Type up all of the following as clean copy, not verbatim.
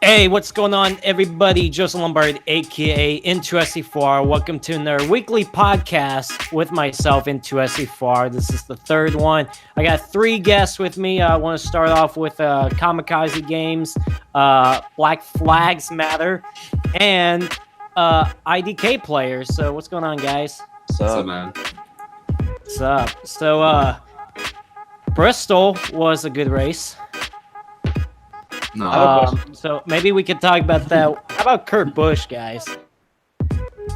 Hey, what's going on, everybody? Joseph Lombard, aka N2SC4R. Welcome to another weekly podcast with myself, N2SC4R. This is the third one. I got three guests with me. I want to start off with KamikazeGames, Black Flags Matter, and IDK Player. So, what's going on, guys? What's up, man? What's up? So, Bristol was a good race. No. So maybe we could talk about that. How about Kurt Busch, guys?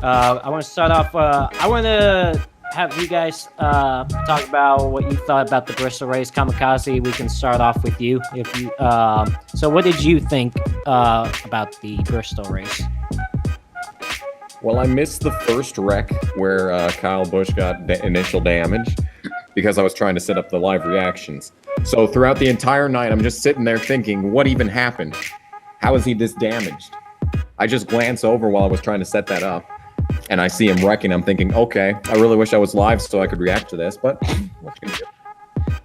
I want to start off. I want to have you guys talk about what you thought about the Bristol race. Kamikaze, we can start off with you. If you, so what did you think about the Bristol race? Well, I missed the first wreck where Kyle Busch got initial damage because I was trying to set up the live reactions. So throughout the entire night, I'm just sitting there thinking, what even happened? How is he this damaged? I just glance over while I was trying to set that up, and I see him wrecking. I'm thinking, okay, I really wish I was live so I could react to this, but what you gonna do?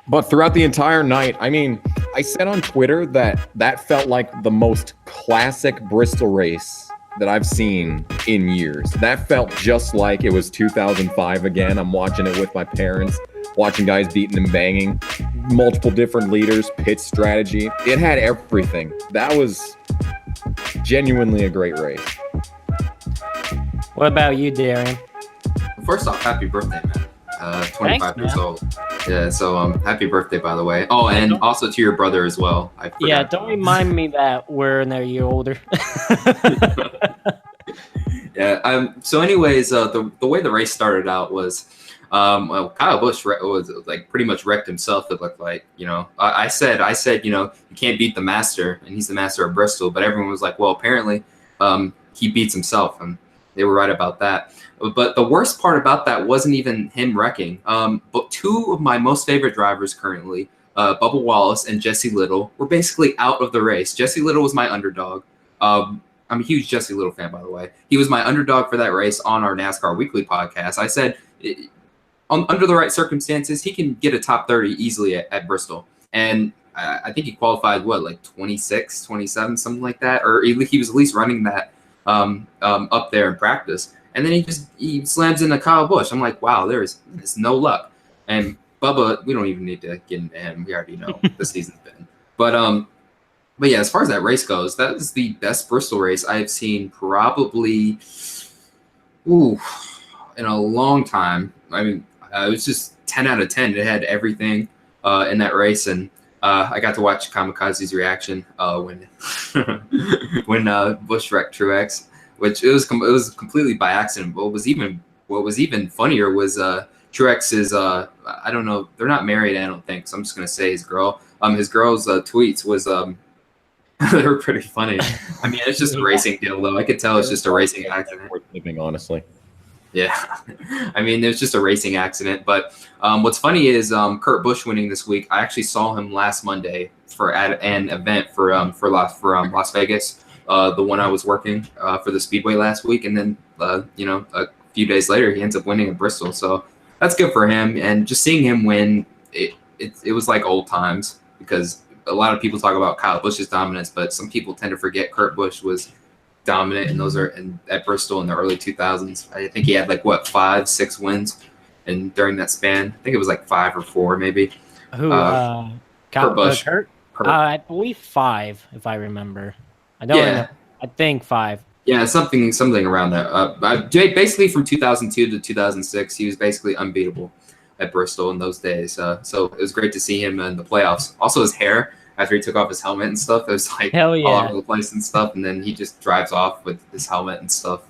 But throughout the entire night, I mean, I said on Twitter that felt like the most classic Bristol race that I've seen in years. That felt just like it was 2005 again. I'm watching it with my parents, watching guys beating and banging, multiple different leaders, pit strategy. It had everything. That was genuinely a great race. What about you, Darian? First off, happy birthday, man. 25 Thanks, years man. old. Yeah, so happy birthday, by the way. Oh, and also to your brother as well. I forgot. Yeah, don't remind me that we're a year older. Yeah. So, anyways, the way the race started out was, well, Kyle Busch was like pretty much wrecked himself. It looked like, I said, you can't beat the master, and he's the master of Bristol. But everyone was like, well, apparently, he beats himself, and they were right about that. But the worst part about that wasn't even him wrecking. But two of my most favorite drivers currently, Bubba Wallace and Jesse Little, were basically out of the race. Jesse Little was my underdog. I'm a huge Jesse Little fan, by the way. He was my underdog for that race on our NASCAR Weekly podcast. I said, under the right circumstances, he can get a top 30 easily at Bristol. And I think he qualified, like 26, 27, something like that. Or he was at least running that up there in practice. And then he slams into Kyle Busch. I'm like, wow, there's no luck. And Bubba, we don't even need to get into him. We already know the season's been. But yeah, as far as that race goes, that is the best Bristol race I've seen probably in a long time. I mean, it was just 10 out of 10. It had everything in that race, and I got to watch Kamikaze's reaction when Busch wrecked Truex. Which it was completely by accident. What was even funnier was Truex's I don't know, they're not married, I don't think. So I'm just gonna say his girl's tweets was they were pretty funny. I mean, it's just a racing deal though. I could tell it's just a racing accident. Living, honestly. Yeah, I mean, it was just a racing accident. But what's funny is Kurt Busch winning this week. I actually saw him last Monday at an event for Las Vegas. The one I was working for the Speedway last week, and then a few days later he ends up winning at Bristol, so that's good for him. And just seeing him win, it was like old times, because a lot of people talk about Kyle Busch's dominance, but some people tend to forget Kurt Busch was dominant, and at Bristol in the early 2000s. I think he had 5, 6 wins, and during that span, I think it was 5 or 4 maybe. Who? Kurt Busch. Kurt? I believe 5, if I remember. I don't know. I think 5. Yeah, something around that. Basically, from 2002 to 2006, he was basically unbeatable at Bristol in those days. So it was great to see him in the playoffs. Also, his hair, after he took off his helmet and stuff, it was Hell yeah, all over the place and stuff. And then he just drives off with his helmet and stuff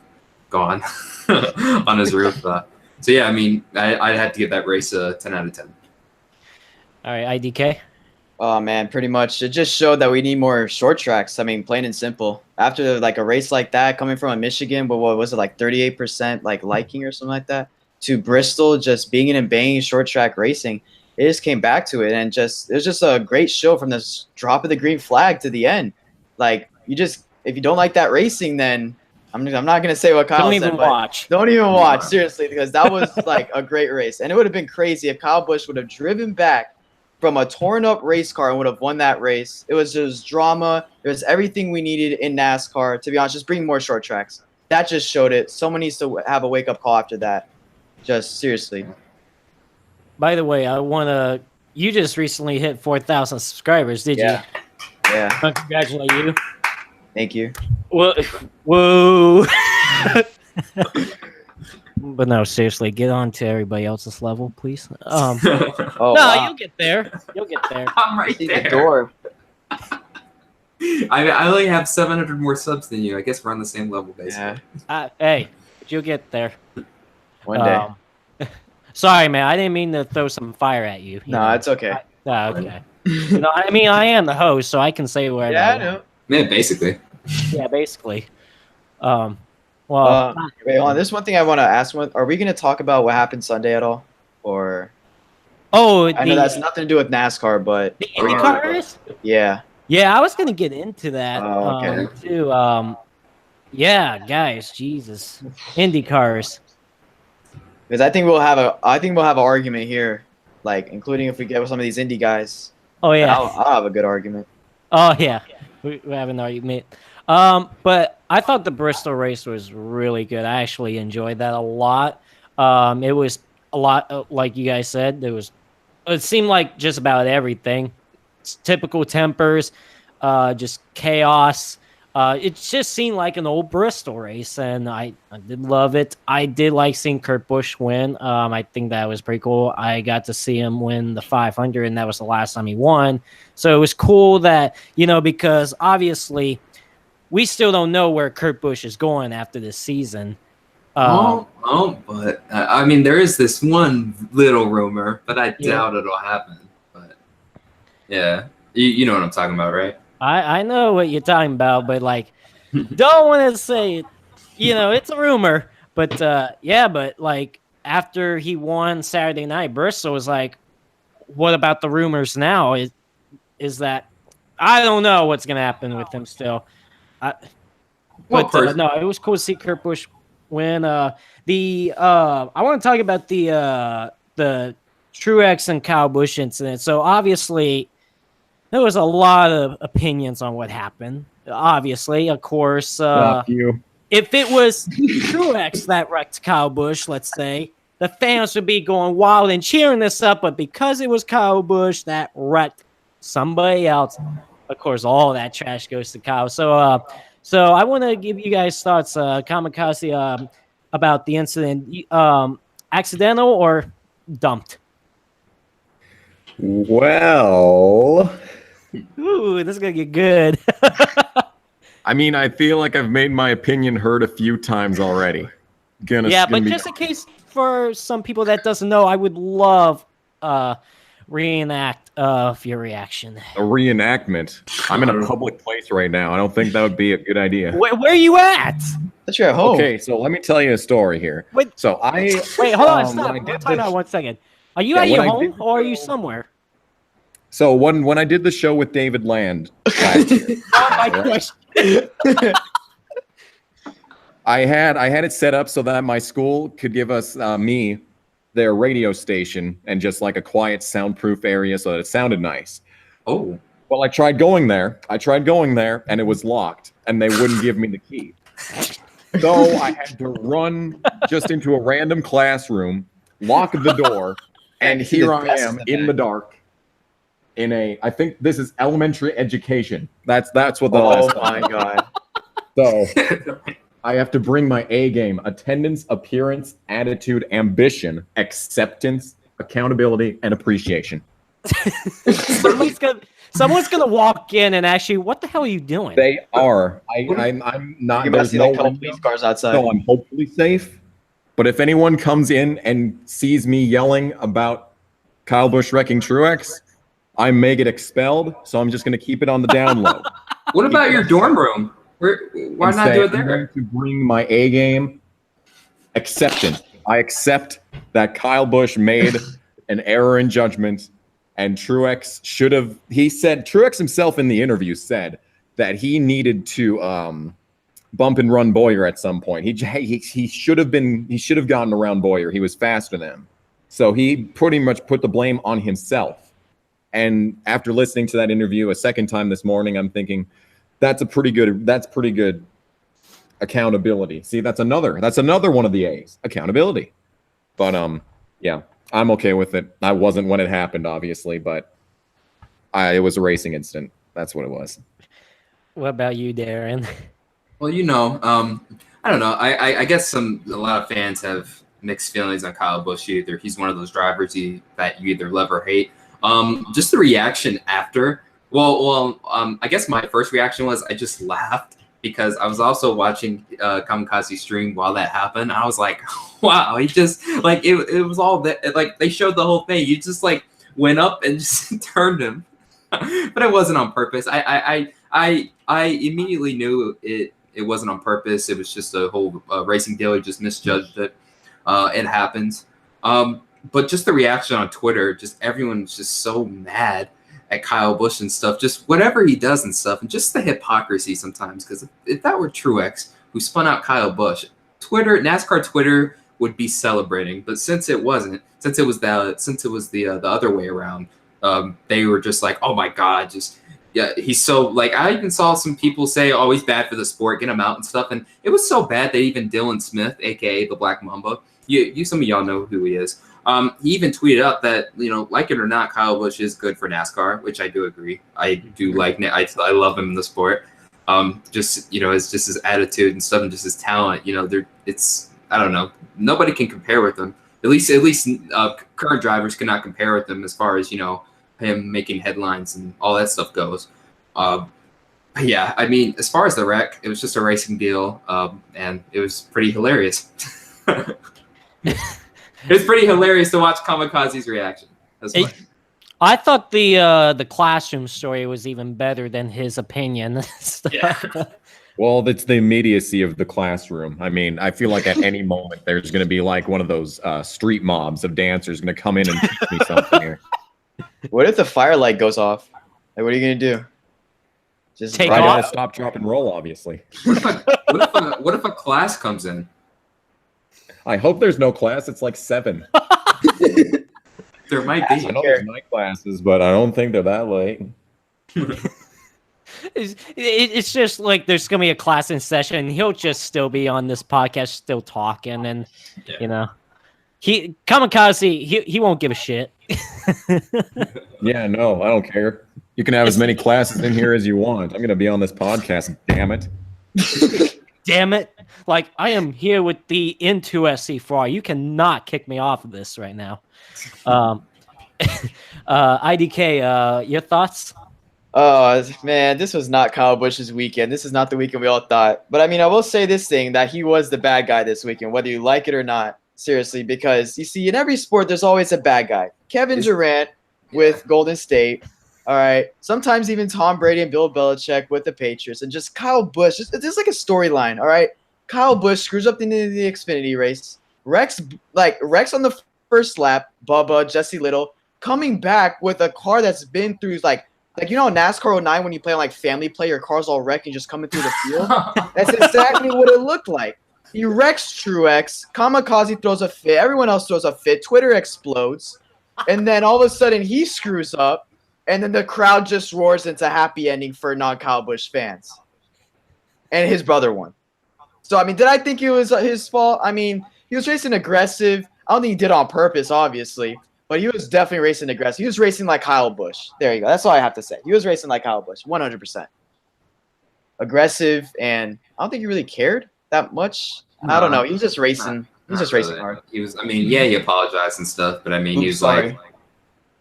gone on his roof. So yeah, I mean, I had to give that race a 10 out of 10. All right, IDK. Oh man, pretty much. It just showed that we need more short tracks. I mean, plain and simple. After a race like that, coming from Michigan, but what was it, 38% liking or something like that, to Bristol, just being in and banging short track racing, it just came back to it, and it was just a great show from this drop of the green flag to the end. If you don't like that racing, then I'm not gonna say what Kyle said. Don't even watch. Don't even watch, seriously, because that was a great race, and it would have been crazy if Kyle Busch would have driven back from a torn up race car and would have won that race. It was just drama. It was everything we needed in NASCAR. To be honest, just bring more short tracks. That just showed it. Someone needs to have a wake up call after that. Just seriously. By the way, I want to. You just recently hit 4,000 subscribers, did you? Yeah. I congratulate you. Thank you. Whoa. But no, seriously, get on to everybody else's level, please. Oh, no, wow. you'll get there. You'll get there. I'm right See there. the door. I only have 700 more subs than you. I guess we're on the same level, basically. Yeah. Hey, you'll get there. One day. Sorry, man. I didn't mean to throw some fire at you. No, it's okay. Okay. No, I mean, I am the host, so I can say whatever. Yeah, I want. know. Man, basically. Yeah, basically. Wait, hold on. There's one thing I want to ask. Are we going to talk about what happened Sunday at all? Or I know that's nothing to do with NASCAR, but the IndyCar race? Yeah. Yeah, I was gonna get into that Oh, okay. too. Yeah, guys, Jesus, IndyCars. Because I think we'll have an argument here, like including if we get with some of these indie guys. Oh yeah. I'll have a good argument. Oh yeah. We have an argument. But I thought the Bristol race was really good. I actually enjoyed that a lot. It was a lot, like you guys said. It seemed like just about everything. It's typical tempers, just chaos. It just seemed like an old Bristol race, and I did love it. I did like seeing Kurt Busch win. I think that was pretty cool. I got to see him win the 500, and that was the last time he won. So it was cool that, because obviously we still don't know where Kurt Busch is going after this season. But I mean, there is this one little rumor, but I doubt it'll happen. But yeah, you know what I'm talking about, right? I know what you're talking about, but don't want to say it. It's a rumor. But but after he won Saturday night, Bristol was like, what about the rumors now? Is that I don't know what's gonna happen with him still. No, it was cool to see Kurt Busch win. I want to talk about the Truex and Kyle Busch incident. So obviously, there was a lot of opinions on what happened. Obviously, of course, if it was Truex that wrecked Kyle Busch, let's say, the fans would be going wild and cheering this up. But because it was Kyle Busch that wrecked somebody else, of course, all that trash goes to Kyle. So I want to give you guys thoughts, Kamikaze, about the incident. Accidental or dumped? Well, ooh, this is gonna get good. I mean, I feel like I've made my opinion heard a few times already. But just in case for some people that doesn't know, I would love reenact of your reaction. A reenactment. I'm in a public place right now. I don't think that would be a good idea. Where are you at? That's your home. Okay, so let me tell you a story here. Wait, hold on, stop. Time out 1 second. Are you at your home or are you somewhere? So when I did the show with David Land, my question. I had it set up so that my school could give us their radio station and just like a quiet soundproof area so that it sounded nice. Oh. Well, I tried going there and it was locked and they wouldn't give me the key. So I had to run just into a random classroom, lock the door, and here I am in the dark. I think this is elementary education. That's what the last time. Oh my god. So I have to bring my A game: attendance, appearance, attitude, ambition, acceptance, accountability, and appreciation. Someone's gonna walk in and actually, what the hell are you doing? They are. I'm not. There's no police cars outside. So I'm hopefully safe. But if anyone comes in and sees me yelling about Kyle Busch wrecking Truex, I may get expelled. So I'm just going to keep it on the down low. What about your dorm room? Why not do it there? I'm going to bring my A game. Acceptance. I accept that Kyle Busch made an error in judgment, and Truex should have. Truex himself in the interview said that he needed to bump and run Boyer at some point. He should have gotten around Boyer. He was faster than him. So he pretty much put the blame on himself. And after listening to that interview a second time this morning, I'm thinking that's pretty good accountability. See, that's another one of the A's, accountability. But yeah, I'm okay with it. I wasn't when it happened, obviously, but it was a racing incident. That's what it was. What about you, Darren? Well, I don't know. I guess a lot of fans have mixed feelings on Kyle Busch. Either he's one of those drivers that you either love or hate. Just the reaction after. I guess my first reaction was I just laughed because I was also watching Kamikaze stream while that happened. I was like, wow, he just like it was all that, like they showed the whole thing. You just like went up and just turned him, but it wasn't on purpose. I immediately knew it wasn't on purpose. It was just a whole racing dealer just misjudged it. It happens. But just the reaction on Twitter, just everyone's just so mad at Kyle Busch and stuff, just whatever he does and stuff, and just the hypocrisy sometimes. Because if that were Truex who spun out Kyle Busch, NASCAR Twitter would be celebrating. But since it wasn't, since it was the other way around, they were just like, oh my God, yeah, he's so like. I even saw some people say, oh, he's bad for the sport, get him out and stuff. And it was so bad that even Dylan Smith, aka the Black Mamba, some of y'all know who he is. He even tweeted out that, like it or not, Kyle Busch is good for NASCAR, which I do agree. I do like I love him in the sport. It's just his attitude and stuff and just his talent. It's I don't know. Nobody can compare with him. At least current drivers cannot compare with him as far as, him making headlines and all that stuff goes. But yeah, I mean, as far as the wreck, it was just a racing deal, and it was pretty hilarious. It was pretty hilarious to watch Kamikaze's reaction. I thought the classroom story was even better than his opinion. Yeah. Well, it's the immediacy of the classroom. I mean, I feel like at any moment there's going to be like one of those street mobs of dancers going to come in and teach me something here. What if the firelight goes off? Like, what are you going to do? Just Take I off? gotta stop, drop, and roll, obviously. What if a class comes in? I hope there's no class. It's like 7. There might be. I know there's night classes, but I don't think they're that late. It's just like there's gonna be a class in session, and he'll just still be on this podcast, still talking, and Kamikaze, he won't give a shit. Yeah, no, I don't care. You can have as many classes in here as you want. I'm gonna be on this podcast. Damn it. Damn it! Like I am here with the N2SC4R. You cannot kick me off of this right now. IDK, your thoughts? Oh, man, this was not Kyle Busch's weekend. This is not the weekend we all thought. But, I mean, I will say this thing, that he was the bad guy this weekend, whether you like it or not. Seriously, because, you see, in every sport, there's always a bad guy. Kevin Durant with Golden State, all right? Sometimes even Tom Brady and Bill Belichick with the Patriots. And just Kyle Busch, it's like a storyline, all right? Kyle Busch screws up the Xfinity race. Rex on the first lap, Bubba, Jesse Little, coming back with a car that's been through, like NASCAR 09 when you play on like family play, your car's all wrecked and just coming through the field. That's exactly what it looked like. He wrecks Truex. Kamikaze throws a fit. Everyone else throws a fit. Twitter explodes. And then all of a sudden he screws up. And then the crowd just roars into happy ending for non-Kyle Busch fans. And his brother won. So, I mean, did I think it was his fault? I mean, he was racing aggressive. I don't think he did it on purpose, obviously. But he was definitely racing aggressive. He was racing like Kyle Busch. There you go. That's all I have to say. He was racing like Kyle Busch, 100%. Aggressive, and I don't think he really cared that much. No, I don't know. He was just racing. He was just racing really. hard. He was. I mean, yeah, he apologized and stuff, but I mean, he was Sorry. like.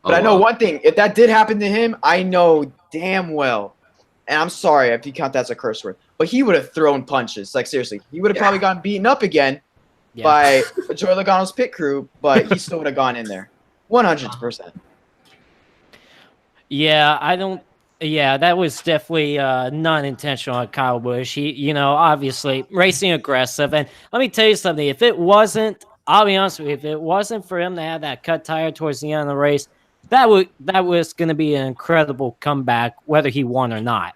But I know one thing. If that did happen to him, I know damn well, and I'm sorry if you count that as a curse word, but he would have thrown punches. Like, seriously. He would have probably gotten beaten up again by Joey Logano's pit crew, but he still would have gone in there. 100%. Yeah, that was definitely not intentional on Kyle Busch. He, obviously racing aggressive. And let me tell you something. I'll be honest with you, if it wasn't for him to have that cut tire towards the end of the race, that was going to be an incredible comeback, whether he won or not.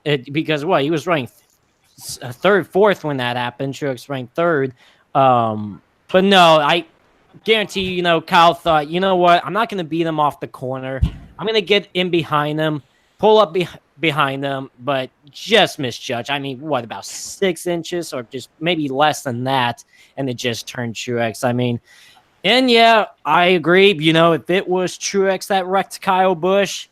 Because he was ranked third, fourth when that happened. Truex ranked third. But no, guarantee you, Kyle thought, you know what? I'm not going to beat him off the corner. I'm going to get in behind him, pull up behind him, but just misjudge. I mean, what, about 6 inches or just maybe less than that, and it just turned Truex. I mean, and yeah, I agree. If it was Truex that wrecked Kyle Busch,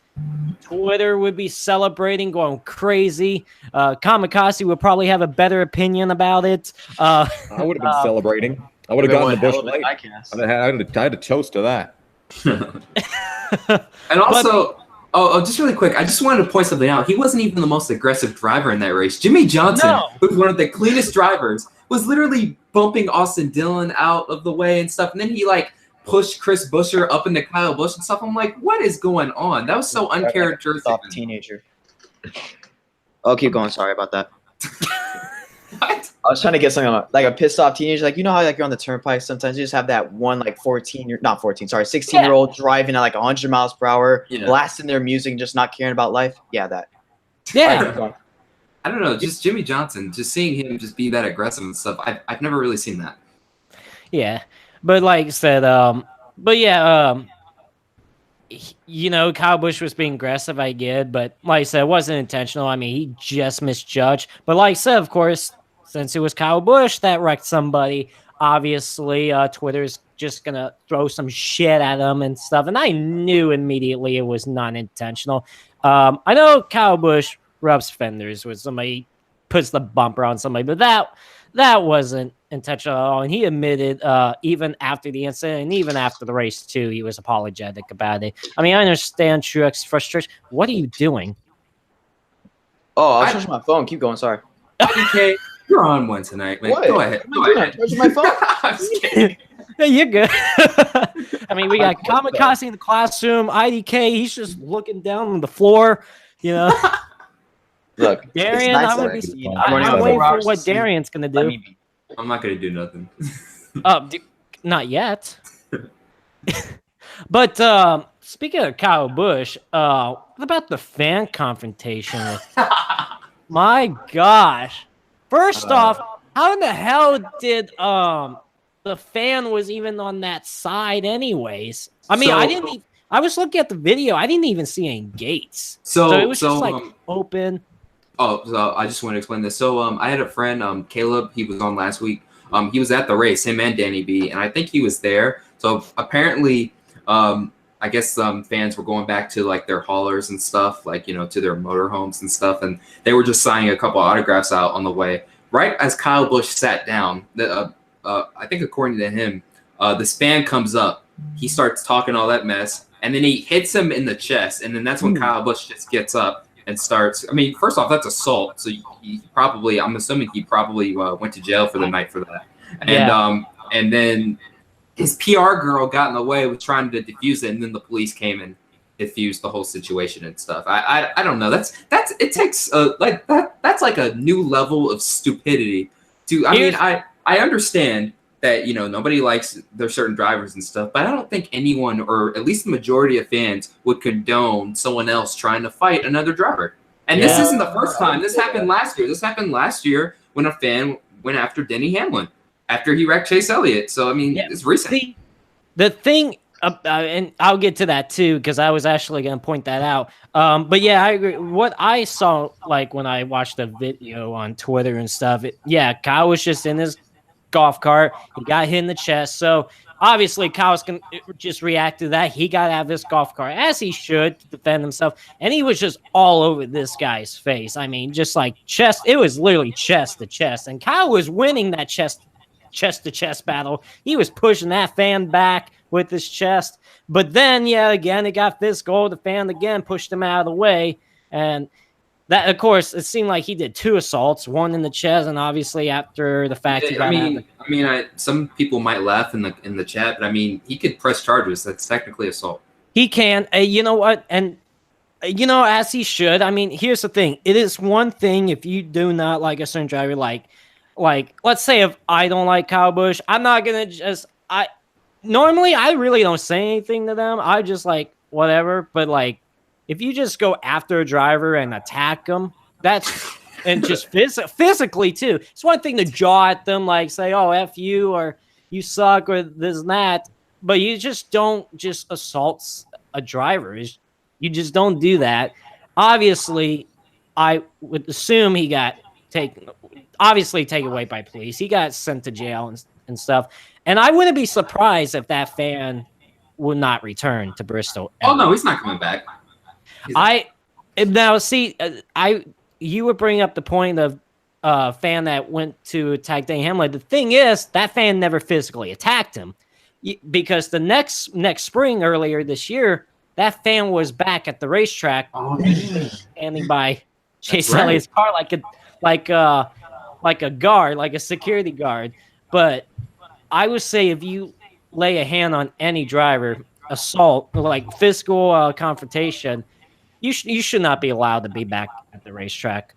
Twitter would be celebrating, going crazy. Kamikaze would probably have a better opinion about it. I would have been celebrating. I would have gotten the Busch light. I had a toast to that. And also, just really quick, I just wanted to point something out. He wasn't even the most aggressive driver in that race. Jimmy Johnson, who's one of the cleanest drivers, was literally bumping Austin Dillon out of the way and stuff. And then he pushed Chris Buescher up into Kyle Busch and stuff. I'm like, what is going on? That was so uncharacteristic. Soft teenager. Oh, keep going. Sorry about that. What? I was trying to get something like a pissed off teenager. Like, how you're on the turnpike, sometimes you just have that one 16-year-old driving at 100 miles per hour, blasting their music and just not caring about life. Yeah, that. Yeah. I don't know, just Jimmy Johnson, just seeing him just be that aggressive and stuff. I've never really seen that. Yeah. But like I said, Kyle Busch was being aggressive, I get, but like I said, it wasn't intentional. I mean, he just misjudged. But like I said, of course, since it was Kyle Busch that wrecked somebody, obviously Twitter's just going to throw some shit at him and stuff. And I knew immediately it was not intentional. I know Kyle Busch rubs fenders with somebody, puts the bumper on somebody, but that wasn't intentional at all. And he admitted, even after the incident and even after the race too, he was apologetic about it. I mean, I understand Truex's frustration. What are you doing? Oh, I was charging my phone. Keep going. Sorry. IDK, you're on one tonight, man. What? Go ahead. I'm charging my phone. I'm just kidding. Yeah, you're good. I mean, we got Kamikaze in the classroom. IDK, he's just looking down on the floor. Look, Darian, nice I'm waiting for what Darian's gonna do. I'm not gonna do nothing. Not yet. But speaking of Kyle Busch, what about the fan confrontation? My gosh! First off, how in the hell did the fan was even on that side, anyways? I mean, I didn't. I was looking at the video. I didn't even see any gates. So it was just open. Oh, so I just want to explain this. So I had a friend, Caleb. He was on last week. He was at the race, him and Danny B, and I think he was there. So apparently, I guess fans were going back to their haulers and stuff, to their motorhomes and stuff, and they were just signing a couple autographs out on the way. Right as Kyle Busch sat down, I think according to him, this fan comes up. He starts talking all that mess, and then he hits him in the chest, and then that's when Kyle Busch just gets up and starts. I mean, first off, that's assault. So I'm assuming he probably went to jail for the night for that. And then his PR girl got in the way, was trying to defuse it, and then the police came and diffused the whole situation and stuff. I don't know. That's it takes that's like a new level of stupidity. I understand that nobody likes their certain drivers and stuff, but I don't think anyone, or at least the majority of fans, would condone someone else trying to fight another driver. And this isn't the first time. This happened last year. This happened last year when a fan went after Denny Hamlin after he wrecked Chase Elliott. So I mean, it's recent. The thing, and I'll get to that too, because I was actually going to point that out. But yeah, I agree. What I saw, when I watched the video on Twitter and stuff, Kyle was just in his golf cart. He got hit in the chest. So obviously Kyle's going to just react to that. He got out of his golf cart, as he should, to defend himself. And he was just all over this guy's face. I mean, just chest. It was literally chest to chest. And Kyle was winning that chest to chest battle. He was pushing that fan back with his chest. But then, again, it got physical. The fan again pushed him out of the way. And that, of course, it seemed like he did 2 assaults, one in the chest, and obviously after the fact he got out. Some people might laugh in the chat, but I mean, he could press charges. That's technically assault. He can. You know what? And as he should. I mean, here's the thing. It is one thing if you do not like a certain driver, like let's say if I don't like Kyle Busch, I'm not gonna normally I really don't say anything to them. I just whatever. But if you just go after a driver and attack them, and just physically too. It's one thing to jaw at them, say, "Oh, F you," or you suck or this and that, but you just don't just assault a driver. You just don't do that. Obviously, I would assume he got taken away by police. He got sent to jail and stuff. And I wouldn't be surprised if that fan would not return to Bristol. Oh ever. no, he's not coming back. You were bringing up the point of fan that went to attack Danny Hamlin. The thing is, that fan never physically attacked him, because the next spring, earlier this year, that fan was back at the racetrack, standing by Chase Elliott's car like a guard, like a security guard. But I would say if you lay a hand on any driver, assault, like physical confrontation, you should not be allowed to be back at the racetrack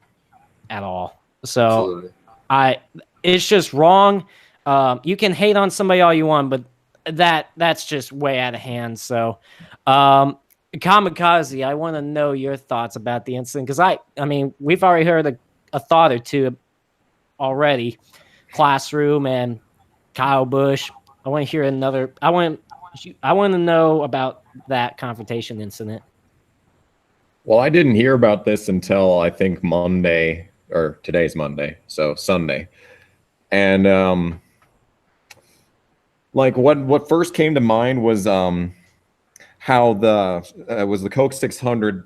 at all. So it's just wrong. You can hate on somebody all you want, but that's just way out of hand. So Kamikaze, I want to know your thoughts about the incident, because I mean, we've already heard a thought or two already. Classroom and Kyle Busch. I want to hear another. I want to know about that confrontation incident. Well, I didn't hear about this until I think Monday, or today's Monday, so Sunday. And like what first came to mind was how was the Coke 600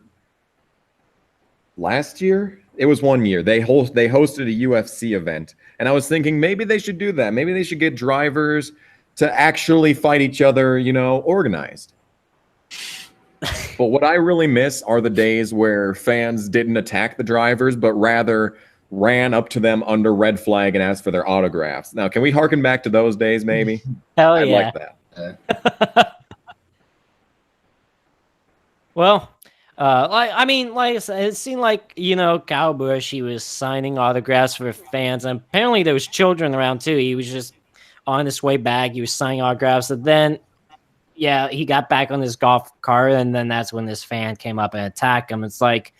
last year? It was 1 year. They hosted a UFC event, and I was thinking maybe they should do that. Maybe they should get drivers to actually fight each other, organized. But what I really miss are the days where fans didn't attack the drivers, but rather ran up to them under red flag and asked for their autographs. Now, can we harken back to those days, maybe? Hell I'd yeah. like that. Well, like I said, it seemed like, Kyle Busch, he was signing autographs for fans, and apparently there was children around too. He was just on his way back. He was signing autographs, and then, yeah, he got back on his golf cart, and then that's when this fan came up and attacked him. It's like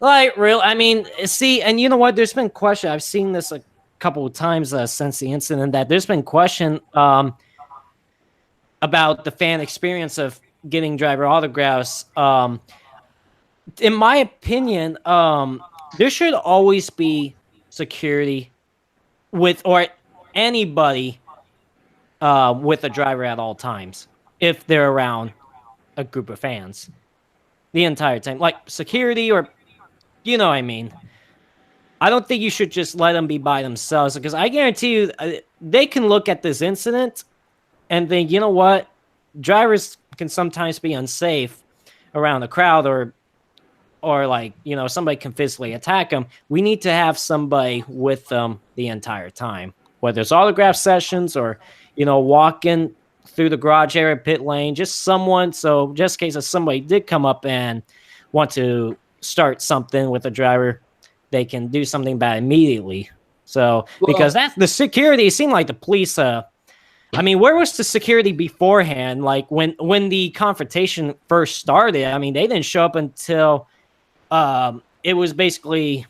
real. I mean, see, and you know what? There's been question. I've seen this a couple of times since the incident, that there's been question about the fan experience of getting driver autographs. In my opinion, there should always be security or anybody with a driver at all times if they're around a group of fans the entire time, like security, or what I mean. I don't think you should just let them be by themselves, because I guarantee you they can look at this incident and think, you know what, drivers can sometimes be unsafe around the crowd, or like, somebody can physically attack them. We need to have somebody with them the entire time, whether it's autograph sessions or, walking through the garage area, pit lane, just someone. So just in case if somebody did come up and want to start something with a driver, they can do something bad immediately. So, because that's the security, it seemed like the police, I mean, where was the security beforehand? Like when the confrontation first started, I mean, they didn't show up until it was basically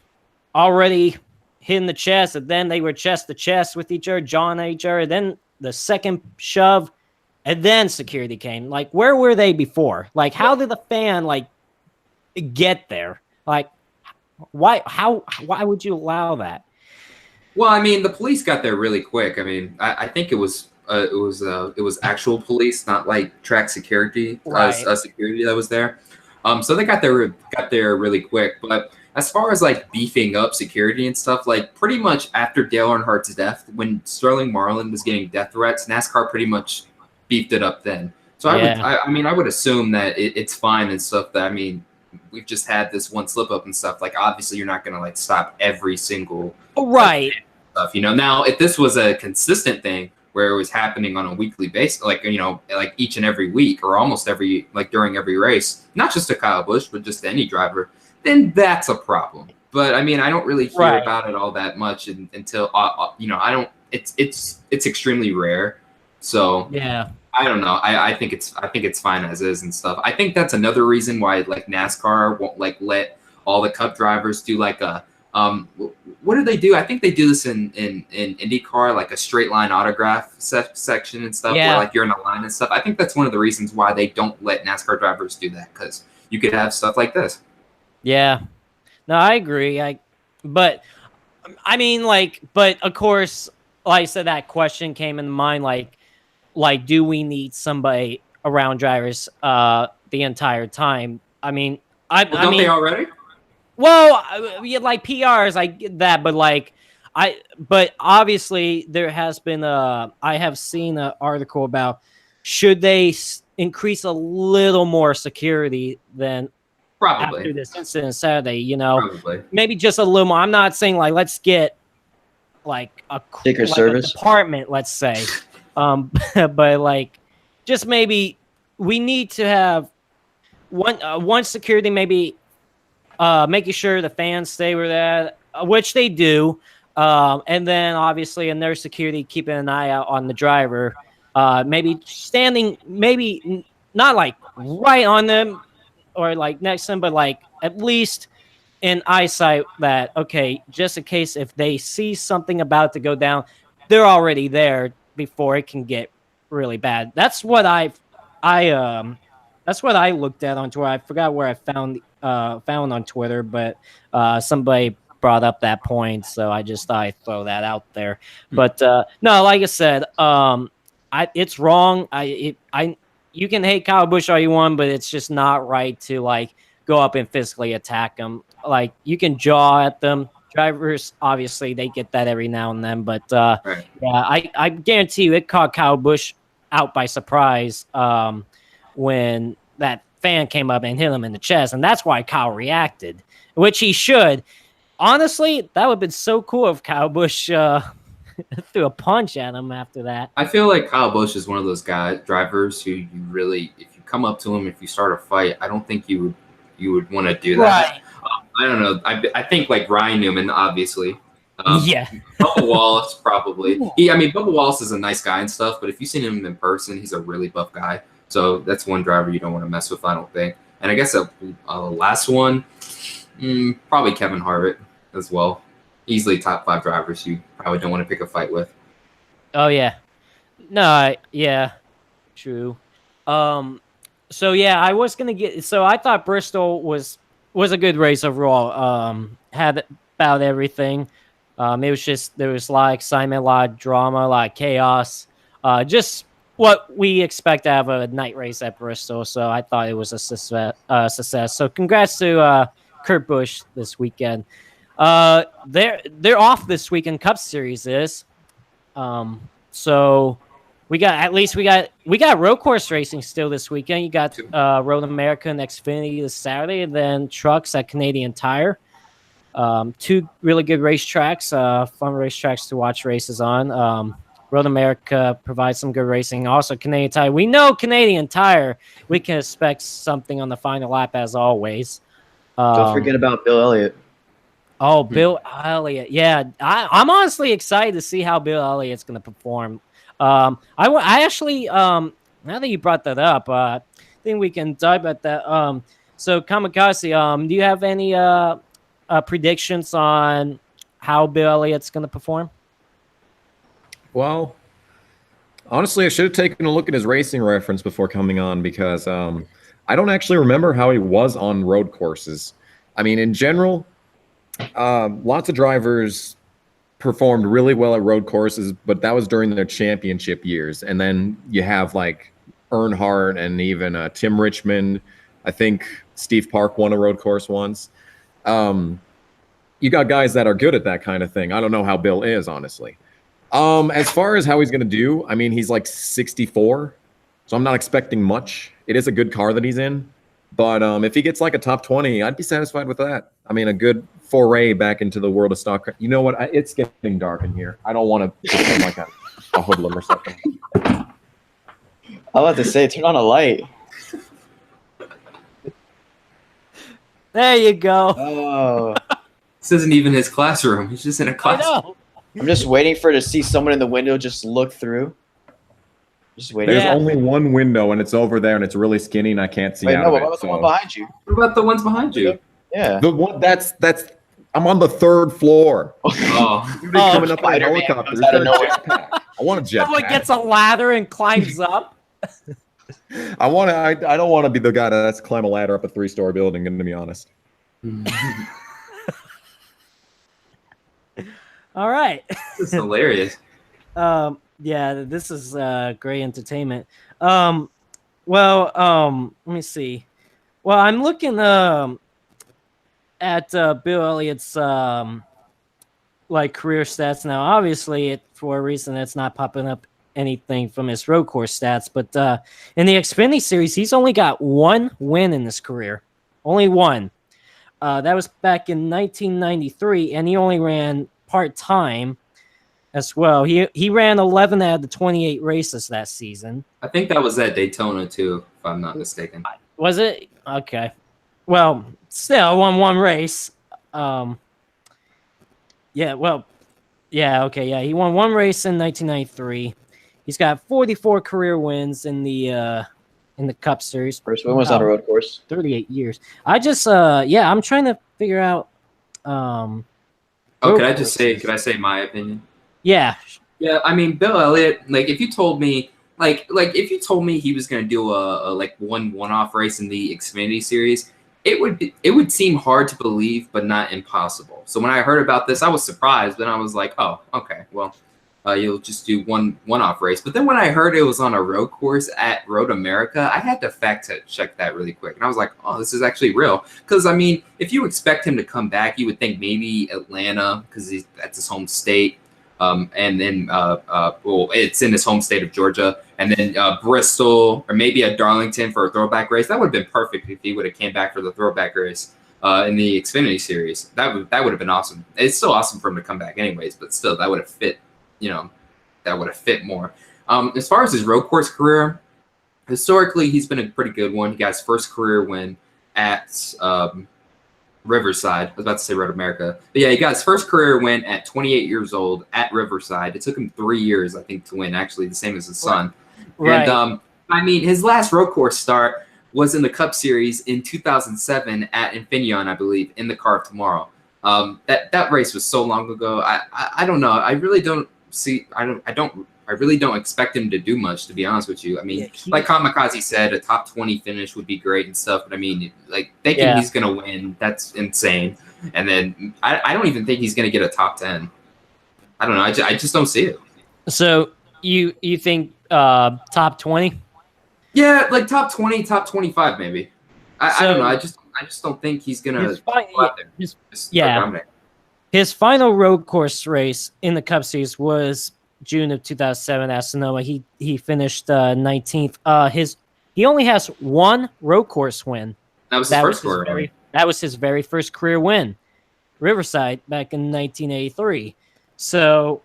already hitting the chest, and then they were chest to chest with each other, jawing at each other. Then the second shove, and then security came. Like, where were they before? Like, how did the fan get there? Like, why would you allow that? Well, I mean, the police got there really quick. I mean, I think it was actual police, not like track security, security that was there. So they got there really quick. But as far as like beefing up security and stuff, like pretty much after Dale Earnhardt's death, when Sterling Marlin was getting death threats, NASCAR pretty much beefed it up then. So I would assume that it's fine and stuff. That, I mean, we've just had this one slip up and stuff. Like, obviously, you're not gonna like stop every single stuff. Now if this was a consistent thing where it was happening on a weekly basis, like each and every week or almost every, like during every race, not just to Kyle Busch but just to any driver, then that's a problem. But I mean, I don't really hear about it all that much until I don't. It's extremely rare. So yeah, I don't know. I think it's fine as is and stuff. I think that's another reason why like NASCAR won't like let all the Cup drivers do like a What do they do? I think they do this in IndyCar, like a straight line autograph section and stuff, where like you're in a line and stuff. I think that's one of the reasons why they don't let NASCAR drivers do that, because you could have stuff like this. Yeah, no, I agree. But of course, like I said, that question came in mind, like, do we need somebody around drivers the entire time? I mean, Don't they already? Well, like PRs, I get that, but obviously there has been I have seen an article about should they increase a little more security than Probably after this incident Saturday, Probably. maybe just a little more. I'm not saying like let's get like a Secret Service department, let's say, but like just maybe we need to have one security, maybe making sure the fans stay where they're at, which they do, and then obviously in their security keeping an eye out on the driver, maybe standing, maybe not like right on them or like next to them, but like at least in eyesight that, okay, just in case if they see something about to go down, they're already there before it can get really bad. That's what that's what I looked at on Twitter. I forgot where I found on Twitter, but somebody brought up that point, so I just thought I'd throw that out there. But no, like I said, it's wrong. You can hate Kyle Busch all you want, but it's just not right to like go up and physically attack them. Like you can jaw at them. Drivers, obviously, they get that every now and then, but Right. yeah, I guarantee you it caught Kyle Busch out by surprise when that fan came up and hit him in the chest, and that's why Kyle reacted, which he should. Honestly, that would have been so cool if Kyle Busch threw a punch at him after that. I feel like Kyle Busch is one of those drivers who you really, if you come up to him, if you start a fight, I don't think you would want to do that. Right. I don't know. I think like Ryan Newman, obviously. Yeah. Bubba Wallace, probably. Bubba Wallace is a nice guy and stuff, but if you've seen him in person, he's a really buff guy. So that's one driver you don't want to mess with, I don't think. And I guess a last one, probably Kevin Harvick as well. Easily top 5 drivers you probably don't want to pick a fight with. Oh yeah. No, yeah. True. So yeah, I was gonna get. So I thought Bristol was a good race overall. Had about everything. It was just there was a lot of excitement, a lot of drama, a lot of chaos. Just what we expect to have a night race at Bristol. So I thought it was a success. So congrats to Kurt Busch this weekend. They're off this weekend. Cup Series is. So we got road course racing still this weekend. You got Road America and Xfinity this Saturday, and then trucks at Canadian Tire. 2 really good racetracks, fun racetracks to watch races on. Road America provides some good racing. Also, Canadian Tire. We know Canadian Tire. We can expect something on the final lap as always. Don't forget about Bill Elliott. Oh, Bill Elliott. Yeah, I'm honestly excited to see how Bill Elliott's going to perform. I actually, now that you brought that up, I think we can dive at that. So Kamikaze, do you have any predictions on how Bill Elliott's going to perform? Well, honestly, I should have taken a look at his racing reference before coming on because I don't actually remember how he was on road courses. I mean, in general, lots of drivers performed really well at road courses, but that was during their championship years. And then you have like Earnhardt and even Tim Richmond. I think Steve Park won a road course once. You got guys that are good at that kind of thing. I don't know how Bill is, honestly. As far as how he's going to do, I mean, he's like 64, so I'm not expecting much. It is a good car that he's in, but if he gets like a top 20, I'd be satisfied with that. I mean, a good foray back into the world of stock. You know what? It's getting dark in here. I don't want to become like a hoodlum or something. I was about to say, turn on a light. There you go. Oh, This isn't even his classroom. He's just in a I classroom. know. I'm just waiting to see someone in the window just look through. Just waiting. There's Yeah. only one window, and it's over there, and it's really skinny, and I can't see Wait, out no, of what it. about the one So behind you? What about the ones behind you? Yeah. the one that's I'm on the 3rd floor. Oh, Dude, coming up in a Spider-Man helicopter. comes out of nowhere. I want a jetpack. Someone gets a ladder and climbs up. I don't want to be the guy that has to climb a ladder up a 3-story building, to be honest. All right. this is hilarious. Yeah, this is great entertainment. Let me see. Well, I'm looking at Bill Elliott's like career stats now. Obviously, for a reason it's not popping up anything from his road course stats, but in the Xfinity Series, he's only got 1 win in his career. Only 1. That was back in 1993, and he only ran part-time as well. He ran 11 out of the 28 races that season. I think that was at Daytona too, if I'm not mistaken. Was it? Okay. Well, still won 1 race. Yeah, he won 1 race in 1993. He's got 44 career wins in the Cup Series. First win was on a road course. 38 years. I'm trying to figure out Could I say my opinion? Yeah. Yeah, I mean, Bill Elliott, like if you told me if you told me he was going to do a one-off race in the Xfinity Series, it would seem hard to believe, but not impossible. So when I heard about this, I was surprised, but I was like, oh, okay, well, you'll just do one-off race. But then when I heard it was on a road course at Road America, I had to fact check that really quick, and I was like, oh, this is actually real. Because I mean, if you expect him to come back, you would think maybe Atlanta, because that's his home state. And then it's in his home state of Georgia, and then Bristol, or maybe at Darlington for a throwback race. That would have been perfect if he would have came back for the throwback race in the Xfinity Series. That would have been awesome. It's still awesome for him to come back anyways, but still, that would have fit. That would have fit more. As far as his road course career, historically, he's been a pretty good one. He got his first career win at Riverside. I was about to say Road America. But yeah, he got his first career win at 28 years old at Riverside. It took him 3 years, I think, to win, actually, the same as his son. Right. And, I mean, his last road course start was in the Cup Series in 2007 at Infineon, I believe, in the Car of Tomorrow. That race was so long ago. I don't know. I really don't see. I really don't expect him to do much, to be honest with you. I mean, like Kamikaze said, a top 20 finish would be great and stuff. But I mean, like thinking he's gonna win, that's insane. And then I don't even think he's gonna get a top 10. I don't know. I just don't see it. So you think top 20? Yeah, like top 20, top 25 maybe. I don't know. I just don't think he's gonna go out there. His final road course race in the Cup Series was June of 2007 at Sonoma. He finished 19th. He only has 1 road course win. That was his first career. That was his very first career win, Riverside, back in 1983. So,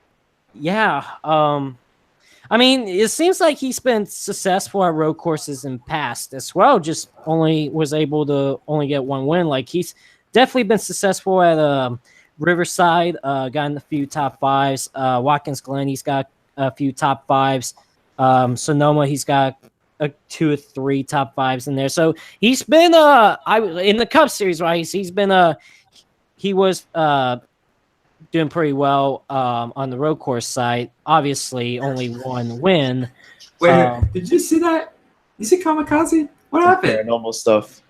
yeah. I mean, it seems like he's been successful at road courses in past as well. Just only was able to only get 1 win. Like he's definitely been successful at Riverside, gotten a few top 5s. Watkins Glen, he's got a few top 5s. Sonoma, he's got 2 or 3 top 5s in there. So he's been in the Cup Series, right? He was doing pretty well on the road course side. Obviously, only 1 win. Wait, did you see that? You see Kamikaze? What happened? Normal stuff.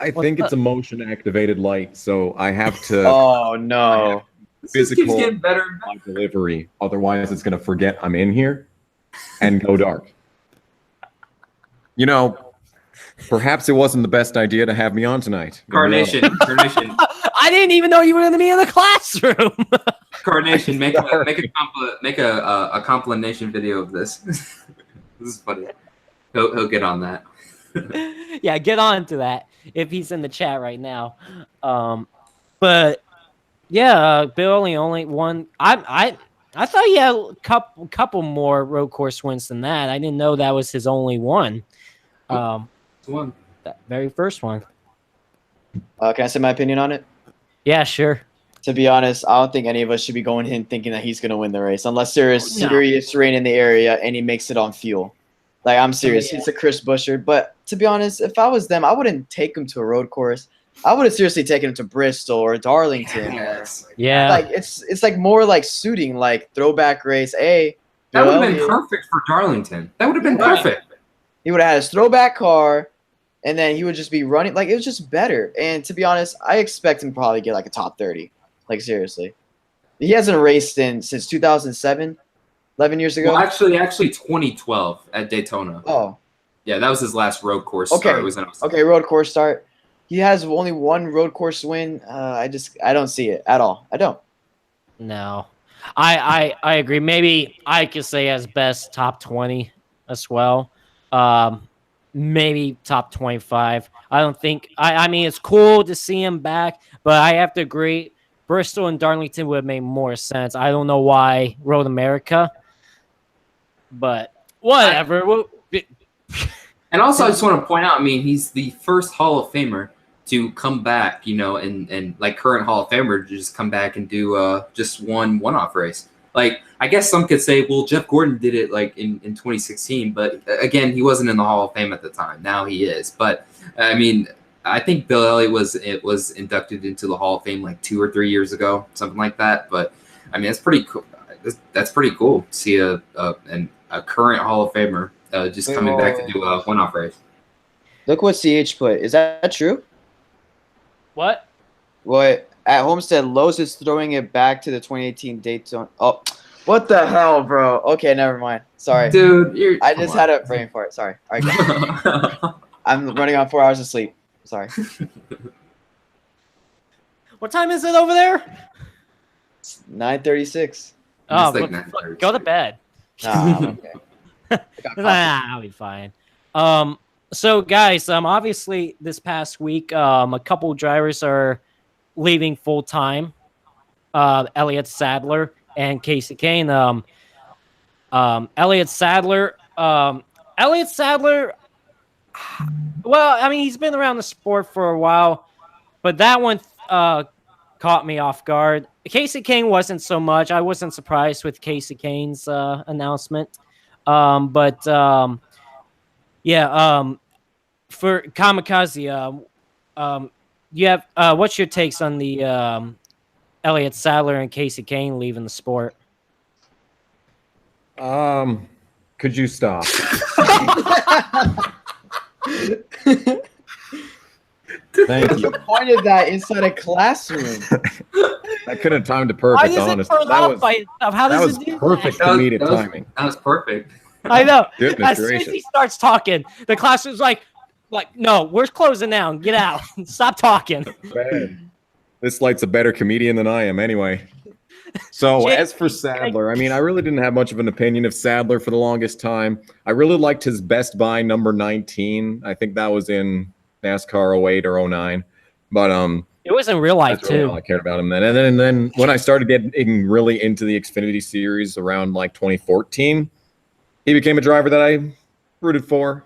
I think it's a motion activated light, so I have to. Oh no! Physical keeps getting better. Delivery. Otherwise, it's gonna forget I'm in here and go dark. You know, perhaps it wasn't the best idea to have me on tonight. Carnation. I didn't even know you were going to be in the classroom. Carnation, make a compilation video of this. This is funny. He'll get on that. Yeah, get on to that if he's in the chat right now. But yeah, Bill only won. I thought he had a couple more road course wins than that. I didn't know that was his only one. That very first one. Can I say my opinion on it? Yeah, sure. To be honest, I don't think any of us should be going in thinking that he's going to win the race unless there is serious rain in the area and he makes it on fuel. Like, I'm serious. He's a Chris Buescher. But to be honest, if I was them, I wouldn't take him to a road course. I would have seriously taken him to Bristol or Darlington. Yes. Yeah. Like it's like more like suiting like throwback race. Hey, That would have Elliott. been perfect for Darlington. That would have been Right. perfect. He would have had his throwback car, and then he would just be running. Like, it was just better. And to be honest, I expect him to probably get like a top 30. Like, seriously. He hasn't raced since 2007, 11 years ago. Well, actually, 2012 at Daytona. Oh, Yeah, that was his last road course Okay. start. It was in okay, road course start. He has only one road course win. I don't see it at all. I don't. No. I agree. Maybe I could say as best top 20 as well. Maybe top 25. I don't think I mean it's cool to see him back, but I have to agree Bristol and Darlington would have made more sense. I don't know why Road America, but whatever. And also, I just want to point out, I mean, he's the first Hall of Famer to come back, you know, and like current Hall of Famer to just come back and do just one-off race. Like, I guess some could say, well, Jeff Gordon did it like in 2016, but again, he wasn't in the Hall of Fame at the time. Now he is. But I mean, I think Bill Elliott was inducted into the Hall of Fame like 2 or 3 years ago, something like that. But I mean, that's pretty cool. That's pretty cool to see a current Hall of Famer just coming back to do a one-off race. Look what CH put. Is that true? What? What at Homestead, Lowe's is throwing it back to the 2018 Daytona. Oh, what the hell, bro? Okay, never mind. Sorry, Dude. I just had a brain fart. Sorry. All right, go. I'm running on 4 hours of sleep. Sorry. What time is it over there? 9:36. Oh, like go to bed. Nah, I'm okay. I got coffee. I'll be fine. So guys, obviously this past week, a couple drivers are leaving full time. Elliott Sadler and Casey Kane. Elliott Sadler. Well, I mean, he's been around the sport for a while, but that one caught me off guard. Casey Kane wasn't so much. I wasn't surprised with Casey Kane's announcement. For Kamikaze, you have what's your takes on the Elliott Sadler and Casey Kane leaving the sport? Could you stop? Thank What's you. the point of that inside a classroom? I couldn't have timed it Why perfect, does it honestly. turn That off was, by itself? How that does was it do perfect that? comedic That was- timing. That was perfect. I know. Goodness As soon as gracious. he starts talking, the classroom's like, no, we're closing down. Get out. Stop talking. Man, this light's a better comedian than I am anyway. So Jake- as for Sadler, I mean, I really didn't have much of an opinion of Sadler for the longest time. I really liked his Best Buy number 19. I think that was in NASCAR 08 or 09. But It was in real life that's really too. all I cared about him then. And then when I started getting really into the Xfinity series around like 2014, he became a driver that I rooted for.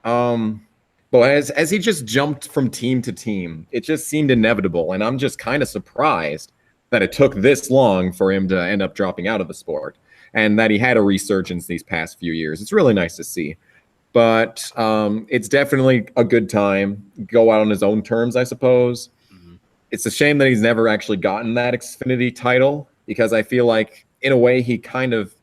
But as he just jumped from team to team, it just seemed inevitable. And I'm just kind of surprised that it took this long for him to end up dropping out of the sport and that he had a resurgence these past few years. It's really nice to see. But it's definitely a good time. Go out on his own terms, I suppose. Mhm. It's a shame that he's never actually gotten that Xfinity title because I feel like, in a way, he kind of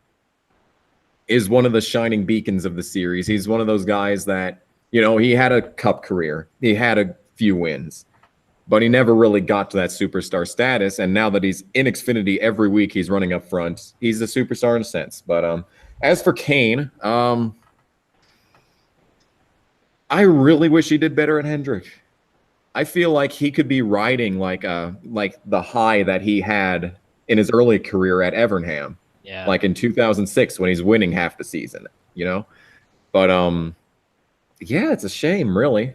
is one of the shining beacons of the series. He's one of those guys that, you know, he had a cup career. He had a few wins, but he never really got to that superstar status. And now that he's in Xfinity every week, he's running up front. He's a superstar in a sense. But as for Kane, I really wish he did better at Hendrick. I feel like he could be riding like the high that he had in his early career at Evernham, Yeah. like in 2006 when he's winning half the season, you know? But yeah, it's a shame, really.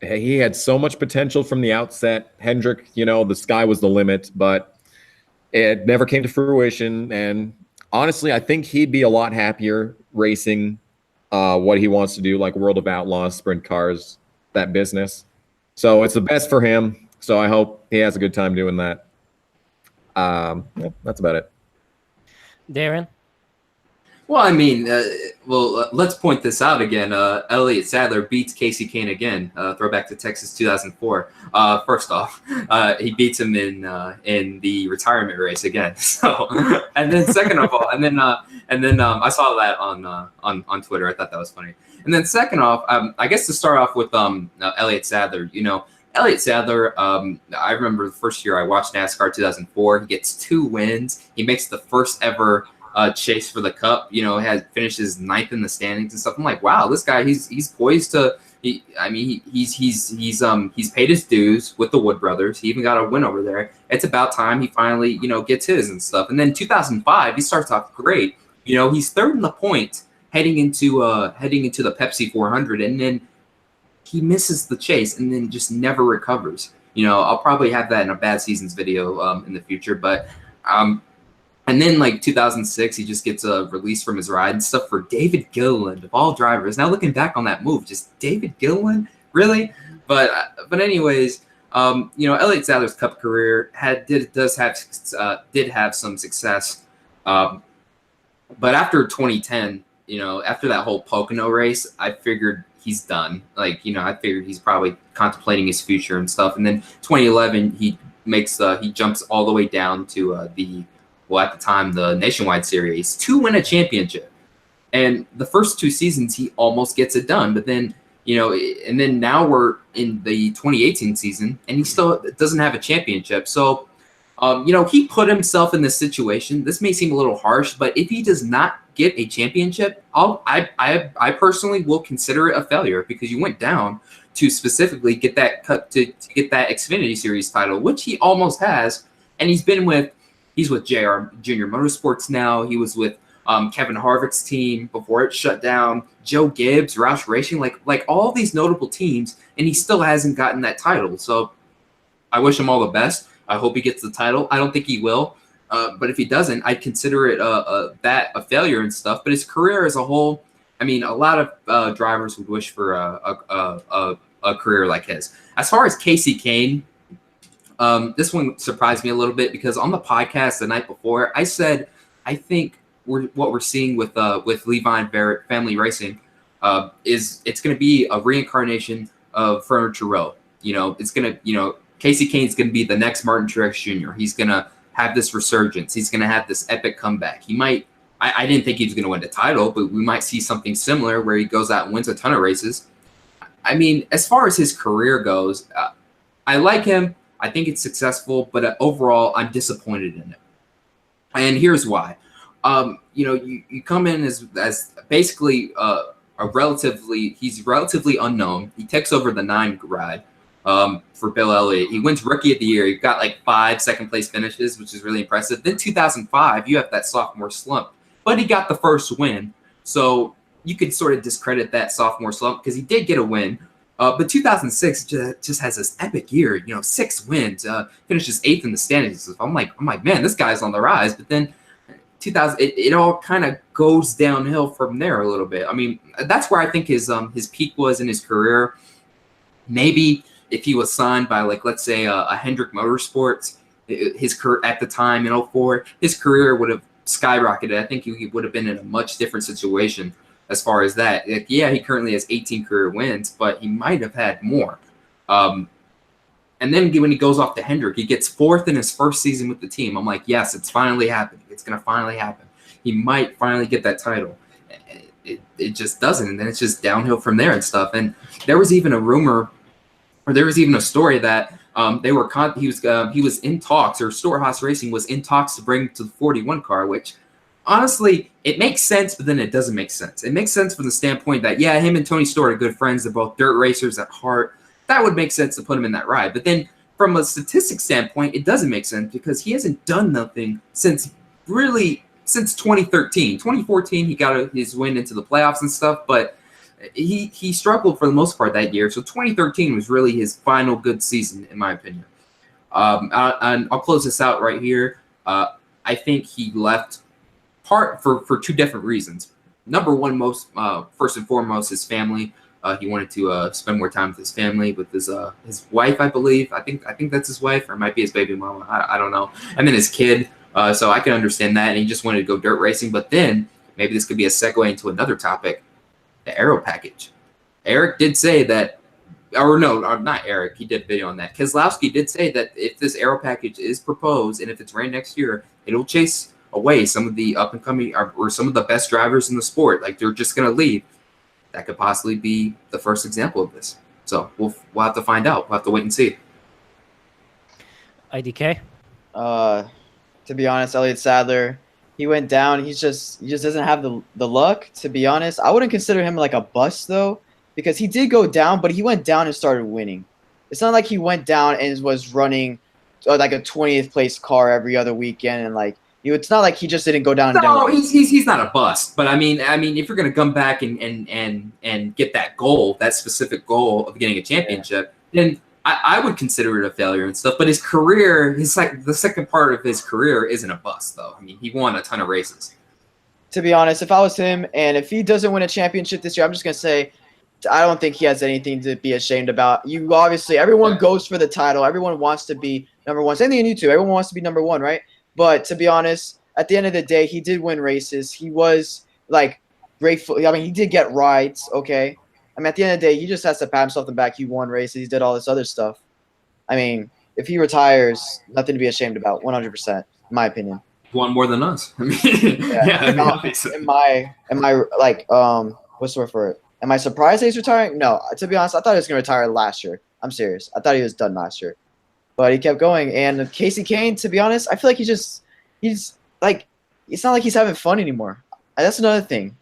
He had so much potential from the outset. Hendrick, you know, the sky was the limit, but it never came to fruition. And honestly, I think he'd be a lot happier racing what he wants to do, like World of Outlaws, sprint cars, that business. So it's the best for him. So I hope he has a good time doing that. Yeah, that's about it. Darren? Well, I mean, let's point this out again. Elliott Sadler beats Casey Kane again. Throwback to Texas 2004. First off, he beats him in the retirement race again. So, and then second of all, and then I saw that on Twitter. I thought that was funny. And then second off, I guess to start off with Elliott Sadler. Elliott Sadler, I remember the first year I watched NASCAR 2004. He gets 2 wins. He makes the first ever chase for the cup. Finishes 9th in the standings and stuff. I'm like, wow, this guy, he's poised to. He's paid his dues with the Wood brothers. He even got a win over there. It's about time he finally gets his and stuff. And then 2005, he starts off great. He's third in the points heading into the Pepsi 400, and then he misses the chase and then just never recovers. I'll probably have that in a bad seasons video in the future, but and then like 2006, he just gets a release from his ride and stuff for David Gilliland of all drivers. Now looking back on that move, just David Gilliland, really? But anyways, Elliott Sadler's Cup career did have some success, but after 2010, after that whole Pocono race, I figured he's done. I figured he's probably contemplating his future and stuff. And then 2011, he jumps all the way down to at the time, the Nationwide Series to win a championship. And the first 2 seasons, he almost gets it done. But then, and then now we're in the 2018 season, and he still doesn't have a championship. So, he put himself in this situation. This may seem a little harsh, but if he does not get a championship, I personally will consider it a failure, because you went down to specifically get that to get that Xfinity Series title, which he almost has, and he's with JR Junior Motorsports now. He was with Kevin Harvick's team before it shut down, Joe Gibbs, Roush Racing, like all these notable teams, and he still hasn't gotten that title. So I wish him all the best. I hope he gets the title. I don't think he will. But if he doesn't, I'd consider it a failure and stuff. But his career as a whole, I mean, a lot of drivers would wish for a career like his. As far as Casey Kane, this one surprised me a little bit, because on the podcast the night before, I said I think what we're seeing with Levi and Barrett Family Racing is it's going to be a reincarnation of Furniture Row. It's going to Casey Kane's going to be the next Martin Truex Jr. He's going to have this resurgence. He's going to have this epic comeback. He might. I didn't think he was going to win the title, but we might see something similar where he goes out and wins a ton of races. I mean, as far as his career goes, I like him. I think it's successful, but overall, I'm disappointed in it. And here's why. You come in as basically he's relatively unknown. He takes over the 9 ride for Bill Elliott. He wins Rookie of the Year. He got like 5 second-place finishes, which is really impressive. Then 2005, you have that sophomore slump, but he got the first win. So you could sort of discredit that sophomore slump, because he did get a win. But 2006 just has this epic year, 6 wins, finishes 8th in the standings. I'm like, man, this guy's on the rise. But then 2000, it all kind of goes downhill from there a little bit. I mean, that's where I think his peak was in his career. Maybe if he was signed by, like, let's say a Hendrick Motorsports, his career at the time in 04, his career would have skyrocketed. I think he would have been in a much different situation. As far as that, he currently has 18 career wins, but he might have had more. And then when he goes off to Hendrick, he gets 4th in his first season with the team. I'm like, yes, it's finally happening. It's going to finally happen. He might finally get that title. It just doesn't, and then it's just downhill from there and stuff. And there was even a rumor, or there was even a story that he was in talks, or Storehouse Racing was in talks to bring to the 41 car, which honestly, it makes sense, but then it doesn't make sense. It makes sense from the standpoint that, yeah, him and Tony Stewart are good friends. They're both dirt racers at heart. That would make sense to put him in that ride. But then from a statistics standpoint, it doesn't make sense, because he hasn't done nothing since 2013. 2014, he got his win into the playoffs and stuff, but he struggled for the most part that year. So 2013 was really his final good season, in my opinion. And I'll close this out right here. I think he left for 2 different reasons. Number one, first and foremost, his family. He wanted to spend more time with his family, with his wife, I believe. I think that's his wife, or it might be his baby mama. I don't know. And then his kid. So I can understand that, and he just wanted to go dirt racing. But then maybe this could be a segue into another topic, the aero package. Eric did say that, or no, not Eric, he did a video on that. Keselowski did say that if this aero package is proposed and if it's ran next year, it'll chase away some of the up-and-coming or some of the best drivers in the sport. Like, they're just going to leave. That could possibly be the first example of this. So we'll have to find out. We'll have to wait and see. IDK? To be honest, Elliott Sadler, he went down. He just doesn't have the luck, to be honest. I wouldn't consider him like a bust, though, because he did go down, but he went down and started winning. It's not like he went down and was running like a 20th place car every other weekend and like, it's not like he just didn't go down. No, he's not a bust. But I mean, if you're gonna come back and get that goal, that specific goal of getting a championship, then I would consider it a failure and stuff. But his career, the second part of his career isn't a bust, though. I mean, he won a ton of races. To be honest, if I was him and if he doesn't win a championship this year, I'm just gonna say I don't think he has anything to be ashamed about. You obviously, everyone goes for the title. Everyone wants to be number one. Same thing in you too. Everyone wants to be number one, right? But to be honest, at the end of the day, he did win races. He was like grateful. I mean, he did get rides. Okay. I mean, at the end of the day, he just has to pat himself on the back. He won races. He did all this other stuff. I mean, if he retires, nothing to be ashamed about. 100%, in my opinion. Won more than us. I mean, Am I like what's the word for it? Am I surprised that he's retiring? No. To be honest, I thought he was gonna retire last year. I'm serious. I thought he was done last year, but he kept going. And Casey Kane, to be honest, I feel like he's like, it's not like he's having fun anymore. That's another thing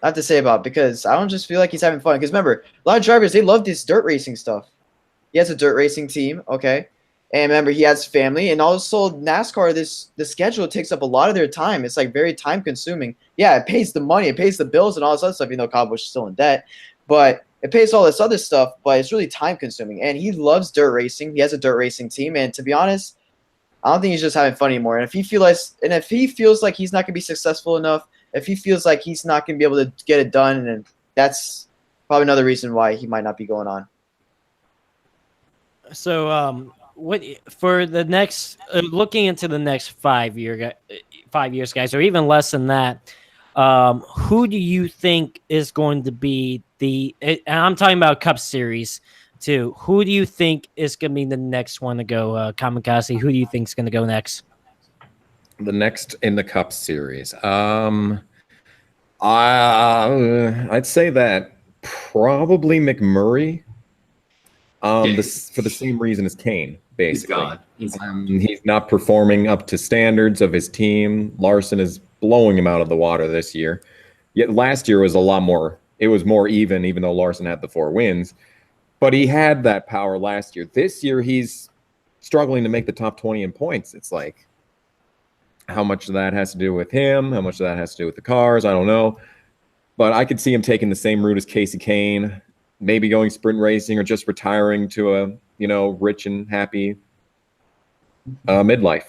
I have to say about it, because I don't just feel like he's having fun. Because remember, a lot of drivers, they love this dirt racing stuff. He has a dirt racing team, okay? And remember, he has family. And also NASCAR, the schedule takes up a lot of their time. It's like very time consuming. Yeah, it pays the money, it pays the bills and all this other stuff, even though Kyle Busch is still in debt. But it pays all this other stuff, but it's really time consuming. And he loves dirt racing. He has a dirt racing team. And to be honest, I don't think he's just having fun anymore. And if he feels like he's not gonna be successful enough, if he feels like he's not gonna be able to get it done, and that's probably another reason why he might not be going on. So, what for the next? Looking into the next 5 years, guys, or even less than that, who do you think is going to be and I'm talking about Cup Series too. Who do you think is going to be the next one to go? Kamikaze, who do you think is going to go next? The next in the Cup Series. I'd say that probably McMurray. For the same reason as Kane, basically. He's gone. He's not performing up to standards of his team. Larson is blowing him out of the water this year. Yet last year was a lot more. It was more even though Larson had the 4 wins. But he had that power last year. This year, he's struggling to make the top 20 in points. It's like, how much of that has to do with him? How much of that has to do with the cars? I don't know. But I could see him taking the same route as Casey Kane, maybe going sprint racing or just retiring to a, rich and happy midlife.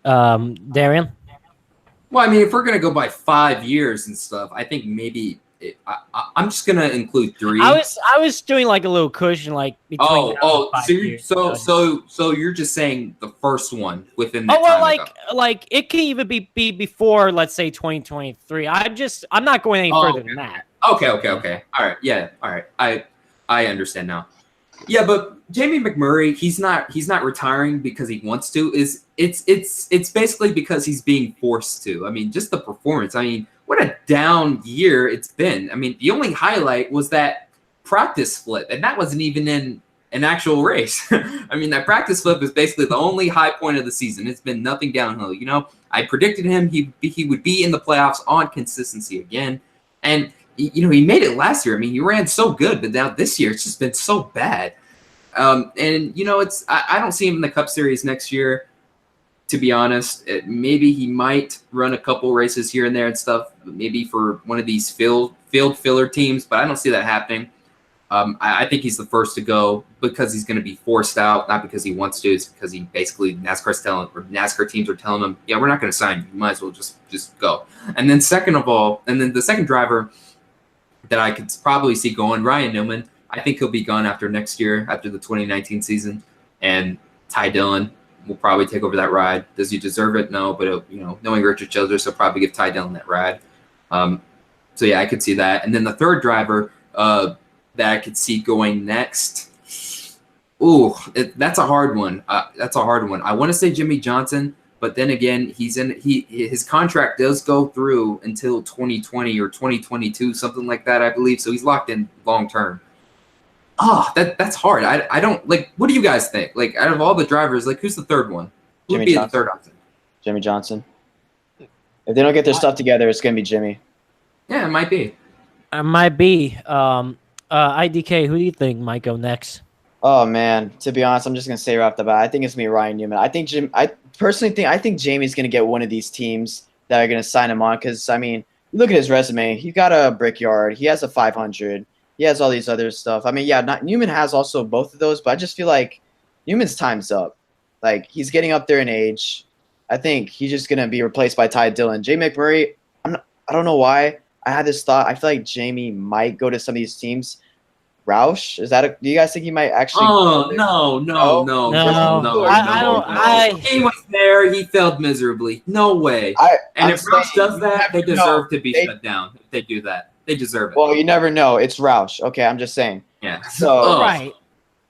Darian? Well, I mean, if we're going to go by 5 years and stuff, I think maybe I'm just going to include 3. I was doing like a little cushion, like between so you're just saying the first one within that like it can even be before, let's say 2023. I'm not going any further than that. Okay. All right. Yeah. All right. I understand now. Yeah, but Jamie McMurray, he's not retiring because he wants to. It's basically because he's being forced to. I mean, just the performance. I mean, what a down year it's been. I mean, the only highlight was that practice flip, and that wasn't even in an actual race. I mean, that practice flip is basically the only high point of the season. It's been nothing downhill. I predicted him he would be in the playoffs on consistency again, and he made it last year. I mean, he ran so good, but now this year it's just been so bad. And I don't see him in the Cup Series next year. To be honest, maybe he might run a couple races here and there and stuff, maybe for one of these field filler teams, but I don't see that happening. I think he's the first to go because he's going to be forced out, not because he wants to. It's because he basically NASCAR teams are telling him, yeah, we're not going to sign you. You might as well just go. And then the second driver that I could probably see going, Ryan Newman. I think he'll be gone after next year, after the 2019 season. And Ty Dillon, will probably take over that ride. Does he deserve it? No, but knowing Richard Childress, he'll probably give Ty Dillon that ride. So yeah, I could see that. And then the third driver that I could see going next. Ooh, that's a hard one. I want to say Jimmy Johnson, but then again, his contract does go through until 2020 or 2022, something like that, I believe. So he's locked in long term. That's hard. I don't like. What do you guys think? Like, out of all the drivers, like, who's the third one? Who would be the third option? Jimmy Johnson. If they don't get their stuff together, it's gonna be Jimmy. Yeah, it might be. It might be. IDK, who do you think might go next? Oh man, to be honest, I'm just gonna say right off the bat, I think it's gonna be Ryan Newman. I personally think Jamie's gonna get one of these teams that are gonna sign him on, because I mean, look at his resume. He got a Brickyard. He has a 500. He has all these other stuff. I mean, yeah, Newman has also both of those, but I just feel like Newman's time's up. Like, he's getting up there in age. I think he's just gonna be replaced by Ty Dillon. Jay McMurray, I don't know why I had this thought. I feel like Jamie might go to some of these teams. Roush, do you guys think he might actually? Oh no! He was there. He failed miserably. No way. If Roush does that, they deserve to be shut down. If they do that, they deserve it. Well, you never know. It's Roush. Okay, I'm just saying. Yeah. So right.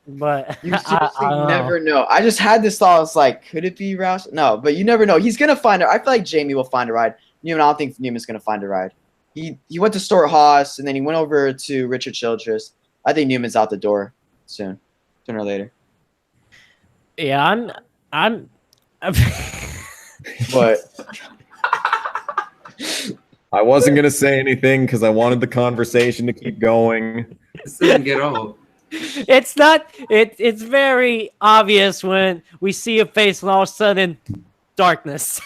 But you seriously never know. I just had this thought. I was like, could it be Roush? No, but you never know. He's gonna find it. I feel like Jamie will find a ride. Newman, I don't think Newman's gonna find a ride. He went to Stuart Haas, and then he went over to Richard Childress. I think Newman's out the door sooner or later. Yeah, I'm But I wasn't gonna say anything because I wanted the conversation to keep going. This doesn't get old. It's not. It's very obvious when we see a face and all of a sudden darkness.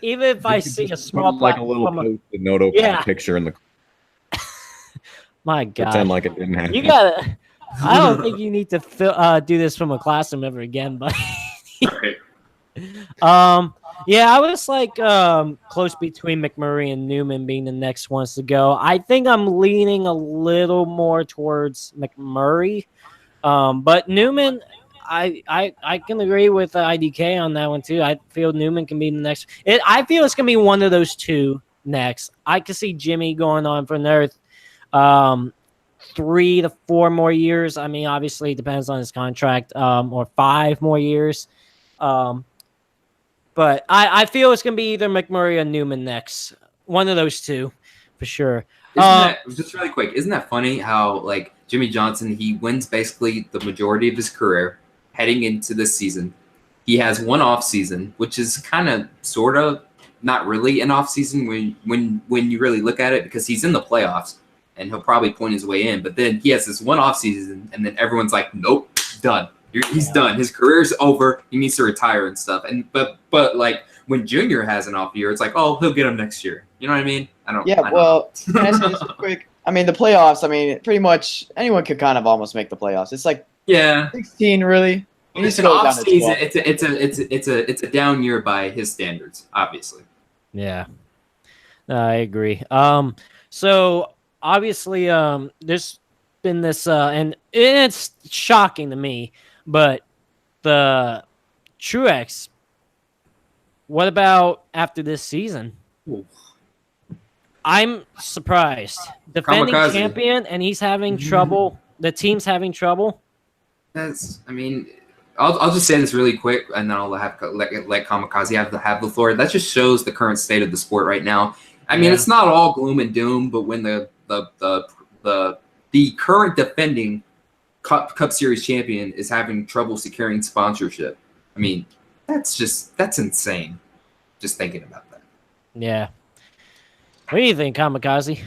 Even if I see a small like a little post-it note picture in the. My God! Pretend like it didn't happen. You gotta. I don't think you need to do this from a classroom ever again, but. Yeah, I was like close between McMurray and Newman being the next ones to go. I think I'm leaning a little more towards McMurray, but Newman, I can agree with IDK on that one too. I feel Newman can be the next. I feel it's gonna be one of those two next. I could see Jimmy going on for another 3 to 4 more years. I mean, obviously it depends on his contract, or 5 more years. But I feel it's going to be either McMurray or Newman next. One of those two, for sure. Just really quick, isn't that funny how, like, Jimmy Johnson, he wins basically the majority of his career heading into this season. He has one off season, which is kind of sort of not really an off season when you really look at it, because he's in the playoffs and he'll probably point his way in. But then he has this one off season, and then everyone's like, nope, done. He's done. His career's over. He needs to retire and stuff. And but like when Junior has an off year, it's like, oh, he'll get him next year. You know what I mean? Well, can I say this real quick? I mean, the playoffs. I mean, pretty much anyone could kind of almost make the playoffs. It's like 16 really. It's an off season. It's a down year by his standards, obviously. Yeah, I agree. So obviously, there's been this, and it's shocking to me. But the Truex, what about after this season? Ooh. I'm surprised. Defending champion, and he's having trouble. The team's having trouble. I'll just say this really quick, and then I'll let Kamikaze have the floor. That just shows the current state of the sport right now. I mean, it's not all gloom and doom, but when the current defending Cup Series champion is having trouble securing sponsorship. I mean, that's insane. Just thinking about that. Yeah. What do you think, Kamikaze?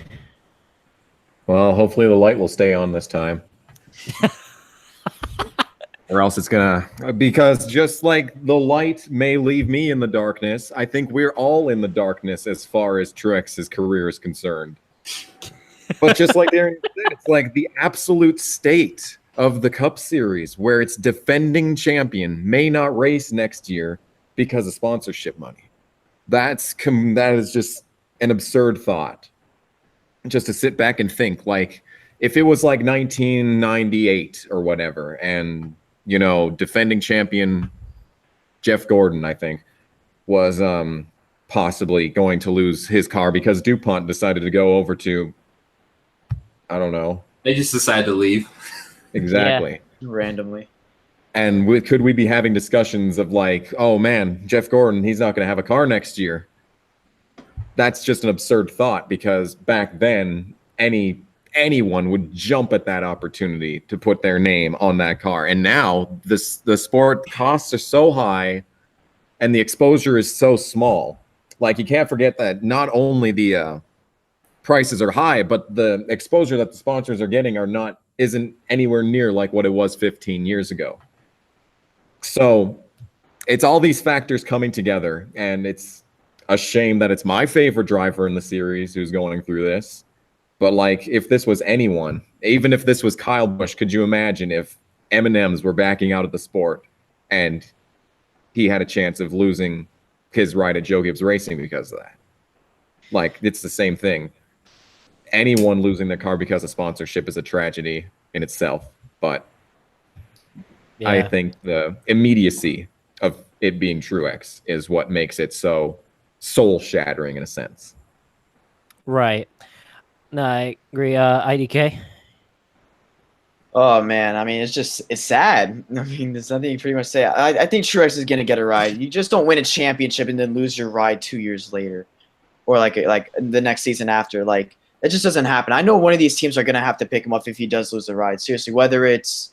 Well, hopefully the light will stay on this time. Or else it's because just like the light may leave me in the darkness, I think we're all in the darkness as far as Truex's career is concerned. But just like Darren said, it's like the absolute state of the Cup Series, where its defending champion may not race next year because of sponsorship money. That is just an absurd thought. Just to sit back and think, like, if it was like 1998 or whatever, and defending champion Jeff Gordon, I think, was possibly going to lose his car because DuPont decided to go over to, I don't know. They just decided to leave. Exactly. Randomly. And could we be having discussions of like, oh man, Jeff Gordon, he's not going to have a car next year? That's just an absurd thought because back then, anyone would jump at that opportunity to put their name on that car. And now the sport costs are so high and the exposure is so small. Like, you can't forget that not only the prices are high, but the exposure that the sponsors are getting isn't anywhere near like what it was 15 years ago. So it's all these factors coming together, and it's a shame that it's my favorite driver in the series who's going through this. But like, if this was anyone, even if this was Kyle Busch, could you imagine if M&Ms were backing out of the sport and he had a chance of losing his ride at Joe Gibbs Racing because of that? Like, it's the same thing. Anyone losing their car because of sponsorship is a tragedy in itself. But Yeah. I think the immediacy of it being Truex is what makes it so soul-shattering in a sense. Right. No, I agree. IDK. Oh man, I mean, it's sad. I mean, there's nothing you pretty much say. I think Truex is gonna get a ride. You just don't win a championship and then lose your ride 2 years later, or like the next season after. Like, it just doesn't happen. I know one of these teams are gonna have to pick him up if he does lose the ride. Seriously, whether it's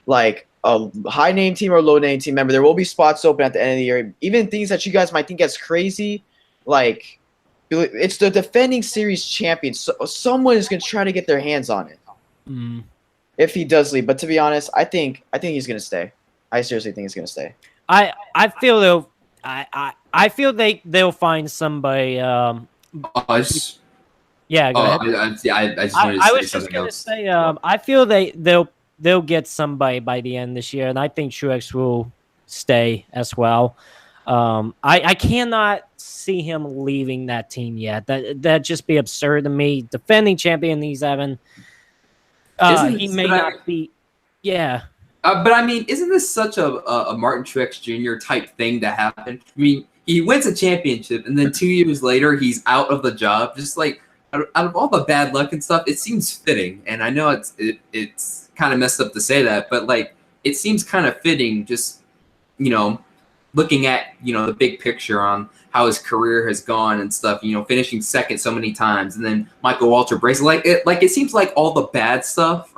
like a high name team or low name team member, there will be spots open at the end of the year. Even things that you guys might think that's crazy, like it's the defending series champion. So someone is gonna try to get their hands on it. Mm. If he does leave. But to be honest, I think he's gonna stay. I seriously think he's gonna stay. I feel they'll find somebody. Yeah, go ahead. I just wanted to say I was just something gonna else. say, I feel they'll get somebody by the end of this year, and I think Truex will stay as well. I cannot see him leaving that team yet. That'd just be absurd to me. Defending champion he's having. He may not be. Yeah. But I mean, isn't this such a Martin Truex Jr. type thing to happen? I mean, he wins a championship, and then 2 years later, he's out of the job. Just like out of all the bad luck and stuff, it seems fitting. And I know it's kind of messed up to say that, but like, it seems kind of fitting. Just, looking at the big picture on how his career has gone and stuff. Finishing second so many times, and then Michael Waltrip racing. It seems like all the bad stuff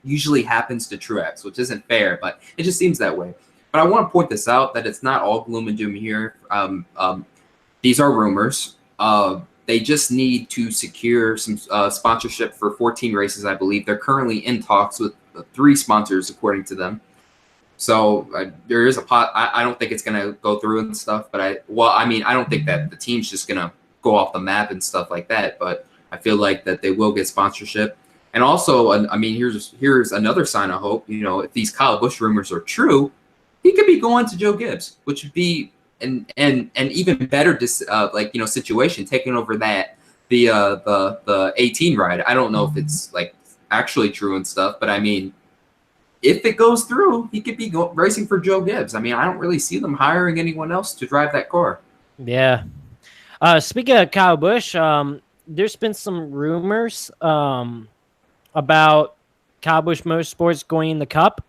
usually happens to Truex, which isn't fair, but it just seems that way. But I want to point this out that it's not all gloom and doom here. These are rumors. They just need to secure some sponsorship for 14 races, I believe. They're currently in talks with 3 sponsors, according to them. So there is a pot. I don't think it's going to go through and stuff. But I don't think that the team's just going to go off the map and stuff like that. But I feel like that they will get sponsorship. And also, here's another sign of hope. If these Kyle Busch rumors are true, he could be going to Joe Gibbs, which would be an even better situation, taking over the 18 ride. I don't know if it's like actually true and stuff, but I mean, if it goes through, he could be racing for Joe Gibbs. I mean, I don't really see them hiring anyone else to drive that car. Yeah. Speaking of Kyle Busch, there's been some rumors about Kyle Busch Motorsports going in the Cup.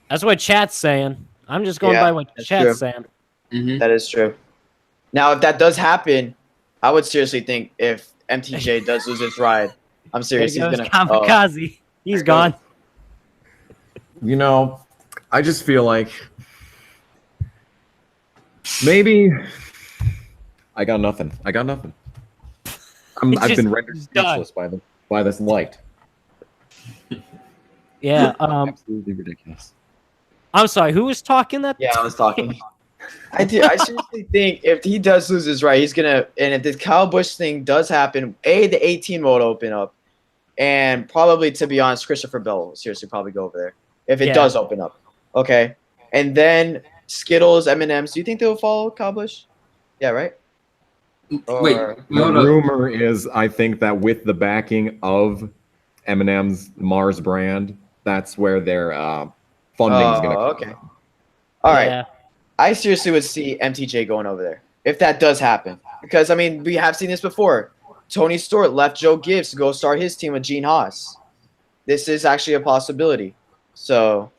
That's what chat's saying. I'm just going by what chat's saying. Mm-hmm. That is true. Now, if that does happen, I would seriously think if MTJ does lose his ride, I'm serious. He's gonna Kamikaze. He's gone. I just feel like maybe I got nothing. I've been rendered speechless by this light. Yeah. Absolutely ridiculous. I'm sorry. Who was talking that? Yeah, I was talking. I seriously think if he does lose his ride, he's gonna. And if this Kyle Busch thing does happen, the 18 will open up. And probably, to be honest, Christopher Bell will seriously probably go over there if it does open up. Okay. And then Skittles, M&Ms. Do you think they'll follow Kyle Busch? Yeah, right? Wait. The rumor is, I think that with the backing of M&M's Mars brand, that's where their funding is going to come. Okay. All right. Yeah. I seriously would see MTJ going over there if that does happen. Because, I mean, we have seen this before. Tony Stewart left Joe Gibbs to go start his team with Gene Haas. This is actually a possibility. So,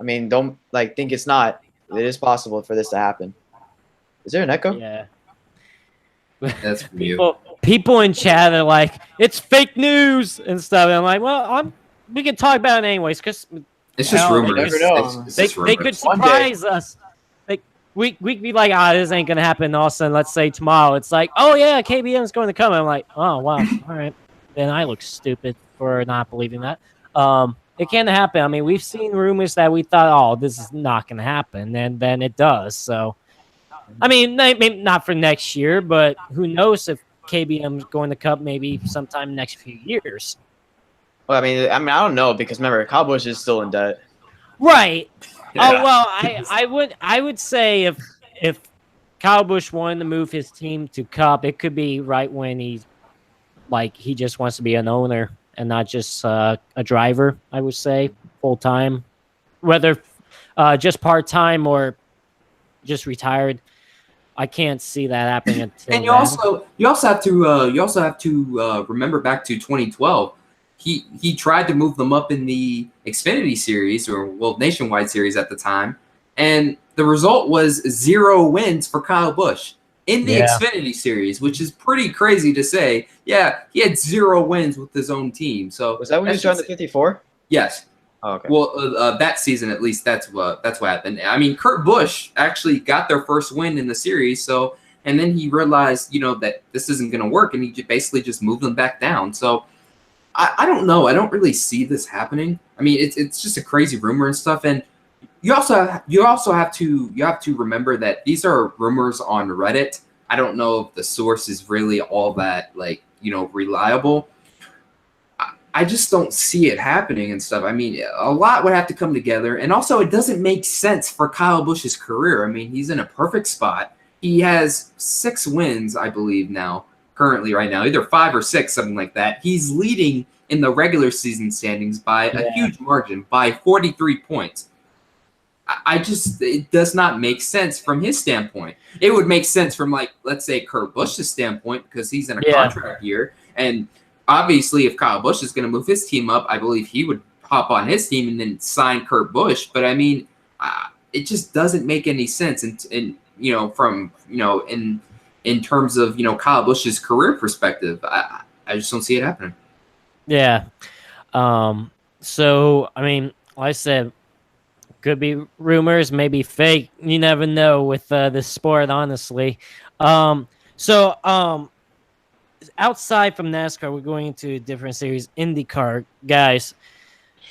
I mean, don't think it's not. It is possible for this to happen. Is there an echo? Yeah. That's from you. People in chat are like, it's fake news and stuff. And I'm like, well, we can talk about it anyways because It's just hell, rumors. you never know. It's they just could rumors. surprise us. Like we could be like, this ain't gonna happen. All of a sudden, let's say tomorrow, it's like, oh yeah, KBM's going to come. I'm like, oh wow, all right. Then I look stupid for not believing that. It can happen. I mean, we've seen rumors that we thought, oh, this is not gonna happen, and then it does. So, I mean, maybe not for next year, but who knows if KBM's going to Cup maybe sometime next few years. Well, I mean, I don't know because remember, Kyle Busch is still in debt. Right. Yeah. Oh well, I would say if Kyle Busch wanted to move his team to Cup, it could be right when he just wants to be an owner and not just a driver. I would say full time, whether just part time or just retired. I can't see that happening until. And you also have to remember back to 2012. He tried to move them up in the Xfinity series Nationwide series at the time, and the result was 0 wins for Kyle Busch in the Xfinity series, which is pretty crazy to say. Yeah, he had 0 wins with his own team. So Was that when he was driving the 54? Yes. Oh, okay. Well, that season at least that's what happened. I mean, Kurt Busch actually got their first win in the series, and then he realized, that this isn't going to work, and he basically just moved them back down. So I don't know. I don't really see this happening. I mean, it's just a crazy rumor and stuff. And you also have to remember that these are rumors on Reddit. I don't know if the source is really all that reliable. I just don't see it happening and stuff. I mean, a lot would have to come together. And also, it doesn't make sense for Kyle Busch's career. I mean, he's in a perfect spot. He has 6 wins, I believe, currently right now. Either 5 or 6, something like that. He's leading in the regular season standings by a huge margin, by 43 points. It does not make sense from his standpoint. It would make sense from, let's say, Kurt Busch's standpoint because he's in a contract year. And obviously, if Kyle Busch is going to move his team up, I believe he would hop on his team and then sign Kurt Busch. But I mean, it just doesn't make any sense. In terms of Kyle Busch's career perspective, I just don't see it happening. Yeah. So I mean, like I said, could be rumors, maybe fake. You never know with this sport, honestly. Outside from NASCAR, we're going into a different series, IndyCar. Guys,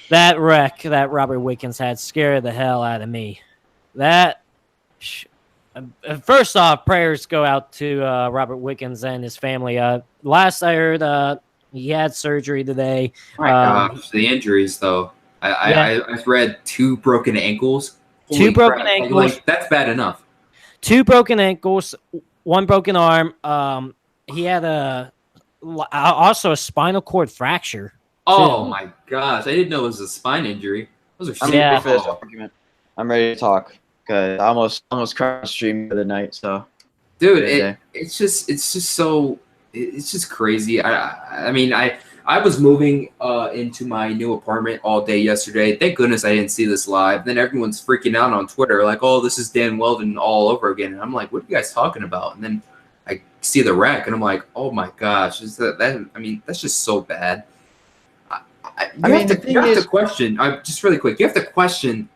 that wreck that Robert Wickens had scared the hell out of me. First off, prayers go out to Robert Wickens and his family. Last I heard, he had surgery today. My gosh, the injuries, though. I've read 2 broken ankles. Holy broken ankles. That's bad enough. 2 broken ankles, 1 broken arm. He had also a spinal cord fracture. Oh my gosh! I didn't know it was a spine injury. Those are I'm ready for this argument. I'm ready to talk because I almost cried on stream the other night. So, dude, it's just crazy. I mean, I was moving into my new apartment all day yesterday. Thank goodness I didn't see this live. Then everyone's freaking out on Twitter like, "Oh, this is Dan Weldon all over again." And I'm like, "What are you guys talking about?" And then I see the wreck, and I'm like, "Oh my gosh, I mean, that's just so bad." You have to question. Just really quick, you have to question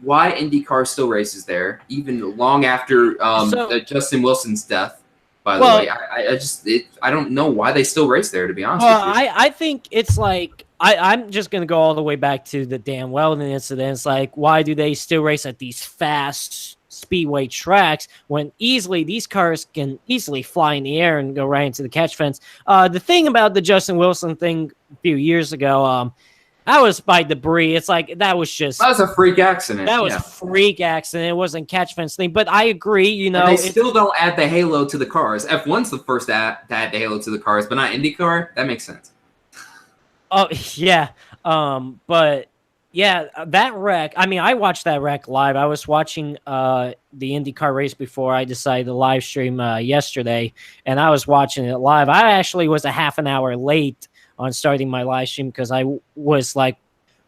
why IndyCar still races there, even long after Justin Wilson's death. By the way, I don't know why they still race there. To be honest, with you. I think it's like I'm just gonna go all the way back to the Dan Weldon incident. It's like, why do they still race at these fast speedway tracks when these cars can easily fly in the air and go right into the catch fence? The thing about the Justin Wilson thing a few years ago, that was by debris. It's like that was a freak accident. That was a freak accident. It wasn't catch fence thing. But I agree. And they still don't add the halo to the cars. F1's the first to add the halo to the cars, but not IndyCar. That makes sense. Oh yeah. But Yeah, that wreck. I mean, I watched that wreck live. I was watching the IndyCar race before I decided to live stream yesterday, and I was watching it live. I actually was a half an hour late on starting my live stream because I was like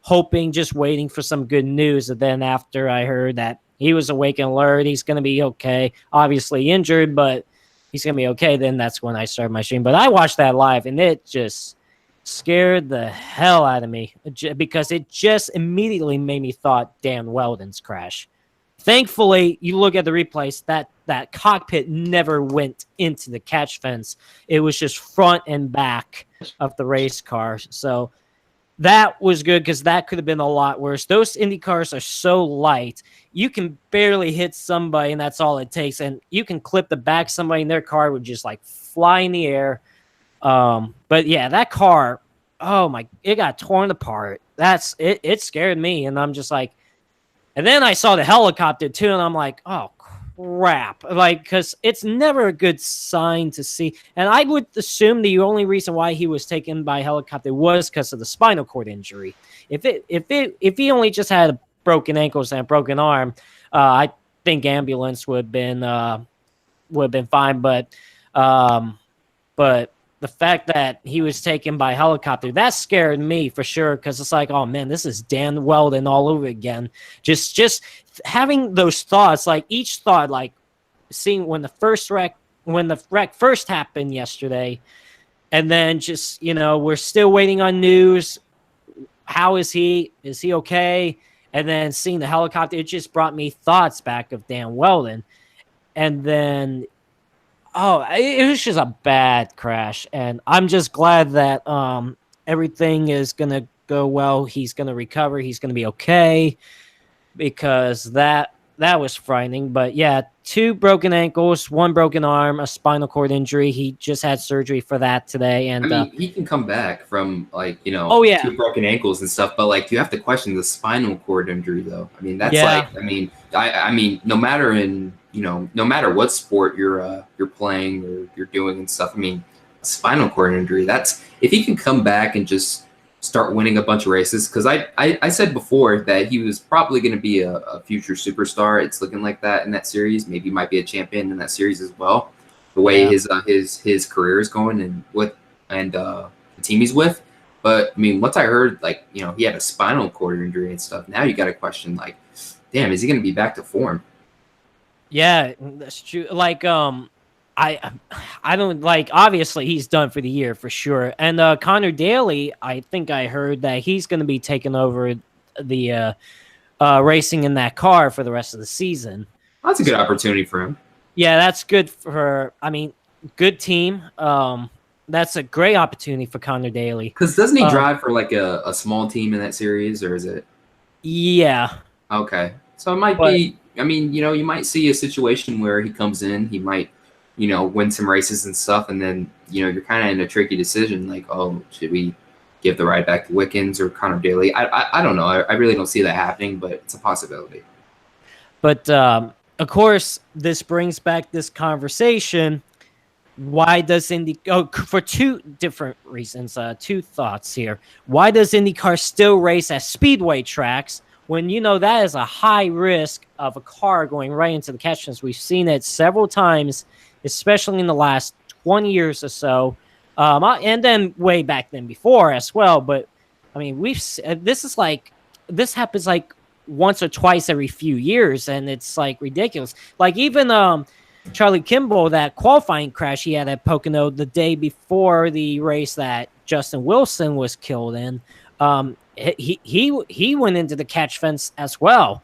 hoping, just waiting for some good news. And then after I heard that he was awake and alert, he's going to be okay. Obviously injured, but he's going to be okay. Then that's when I started my stream. But I watched that live, and it just scared the hell out of me because it just immediately made me thought Dan Weldon's crash. Thankfully, you look at the replays, that cockpit never went into the catch fence. It was just front and back of the race car. So that was good because that could have been a lot worse. Those Indy cars are so light. You can barely hit somebody, and that's all it takes. And you can clip the back of somebody, and their car would just like fly in the air. But yeah, that car, oh my, it got torn apart. That's it. It scared me. And I'm just like, and then I saw the helicopter too. And I'm like, oh crap. Like, cause it's never a good sign to see. And I would assume the only reason why he was taken by helicopter was because of the spinal cord injury. If he only just had broken ankles and a broken arm, I think ambulance would have been fine. But the fact that he was taken by helicopter, that scared me for sure, because it's like, oh man, this is Dan Weldon all over again. Just having those thoughts, like each thought, like seeing when the wreck first happened yesterday, and then just, we're still waiting on news. How is he? Is he okay? And then seeing the helicopter, it just brought me thoughts back of Dan Weldon. And then it was just a bad crash, and I'm just glad that everything is gonna go well. He's gonna recover. He's gonna be okay, because that was frightening. But yeah, 2 broken ankles, 1 broken arm, a spinal cord injury. He just had surgery for that today, and I mean, he can come back from 2 broken ankles and stuff. But like, you have to question the spinal cord injury, though. I mean, that's I mean, no matter what sport you're playing or you're doing and stuff. I mean, a spinal cord injury. That's if he can come back and just start winning a bunch of races. Because I said before that he was probably going to be a future superstar. It's looking like that in that series. Maybe he might be a champion in that series as well. The way his career is going and the team he's with. But I mean, once I heard he had a spinal cord injury and stuff, now you got to question damn, is he going to be back to form? Yeah, that's true. Like, I don't obviously he's done for the year for sure. And Connor Daly, I think I heard that he's going to be taking over the racing in that car for the rest of the season. That's a good opportunity for him. Yeah, that's good for her. I mean, good team. That's a great opportunity for Connor Daly. Because doesn't he drive for a small team in that series, or is it? Yeah. Okay. So it might be, I mean, you might see a situation where he comes in, he might, win some races and stuff, and then, you're kind of in a tricky decision, like, oh, should we give the ride back to Wickens or Connor Daly? I don't know. I really don't see that happening, but it's a possibility. But, of course, this brings back this conversation. Why does for 2 different reasons, 2 thoughts here. Why does IndyCar still race at speedway tracks when that is a high risk of a car going right into the catch fence? We've seen it several times, especially in the last 20 years or so, and then way back then before as well. But I mean, this happens once or twice every few years, and it's ridiculous. Like even Charlie Kimball, that qualifying crash he had at Pocono the day before the race that Justin Wilson was killed in. He went into the catch fence as well,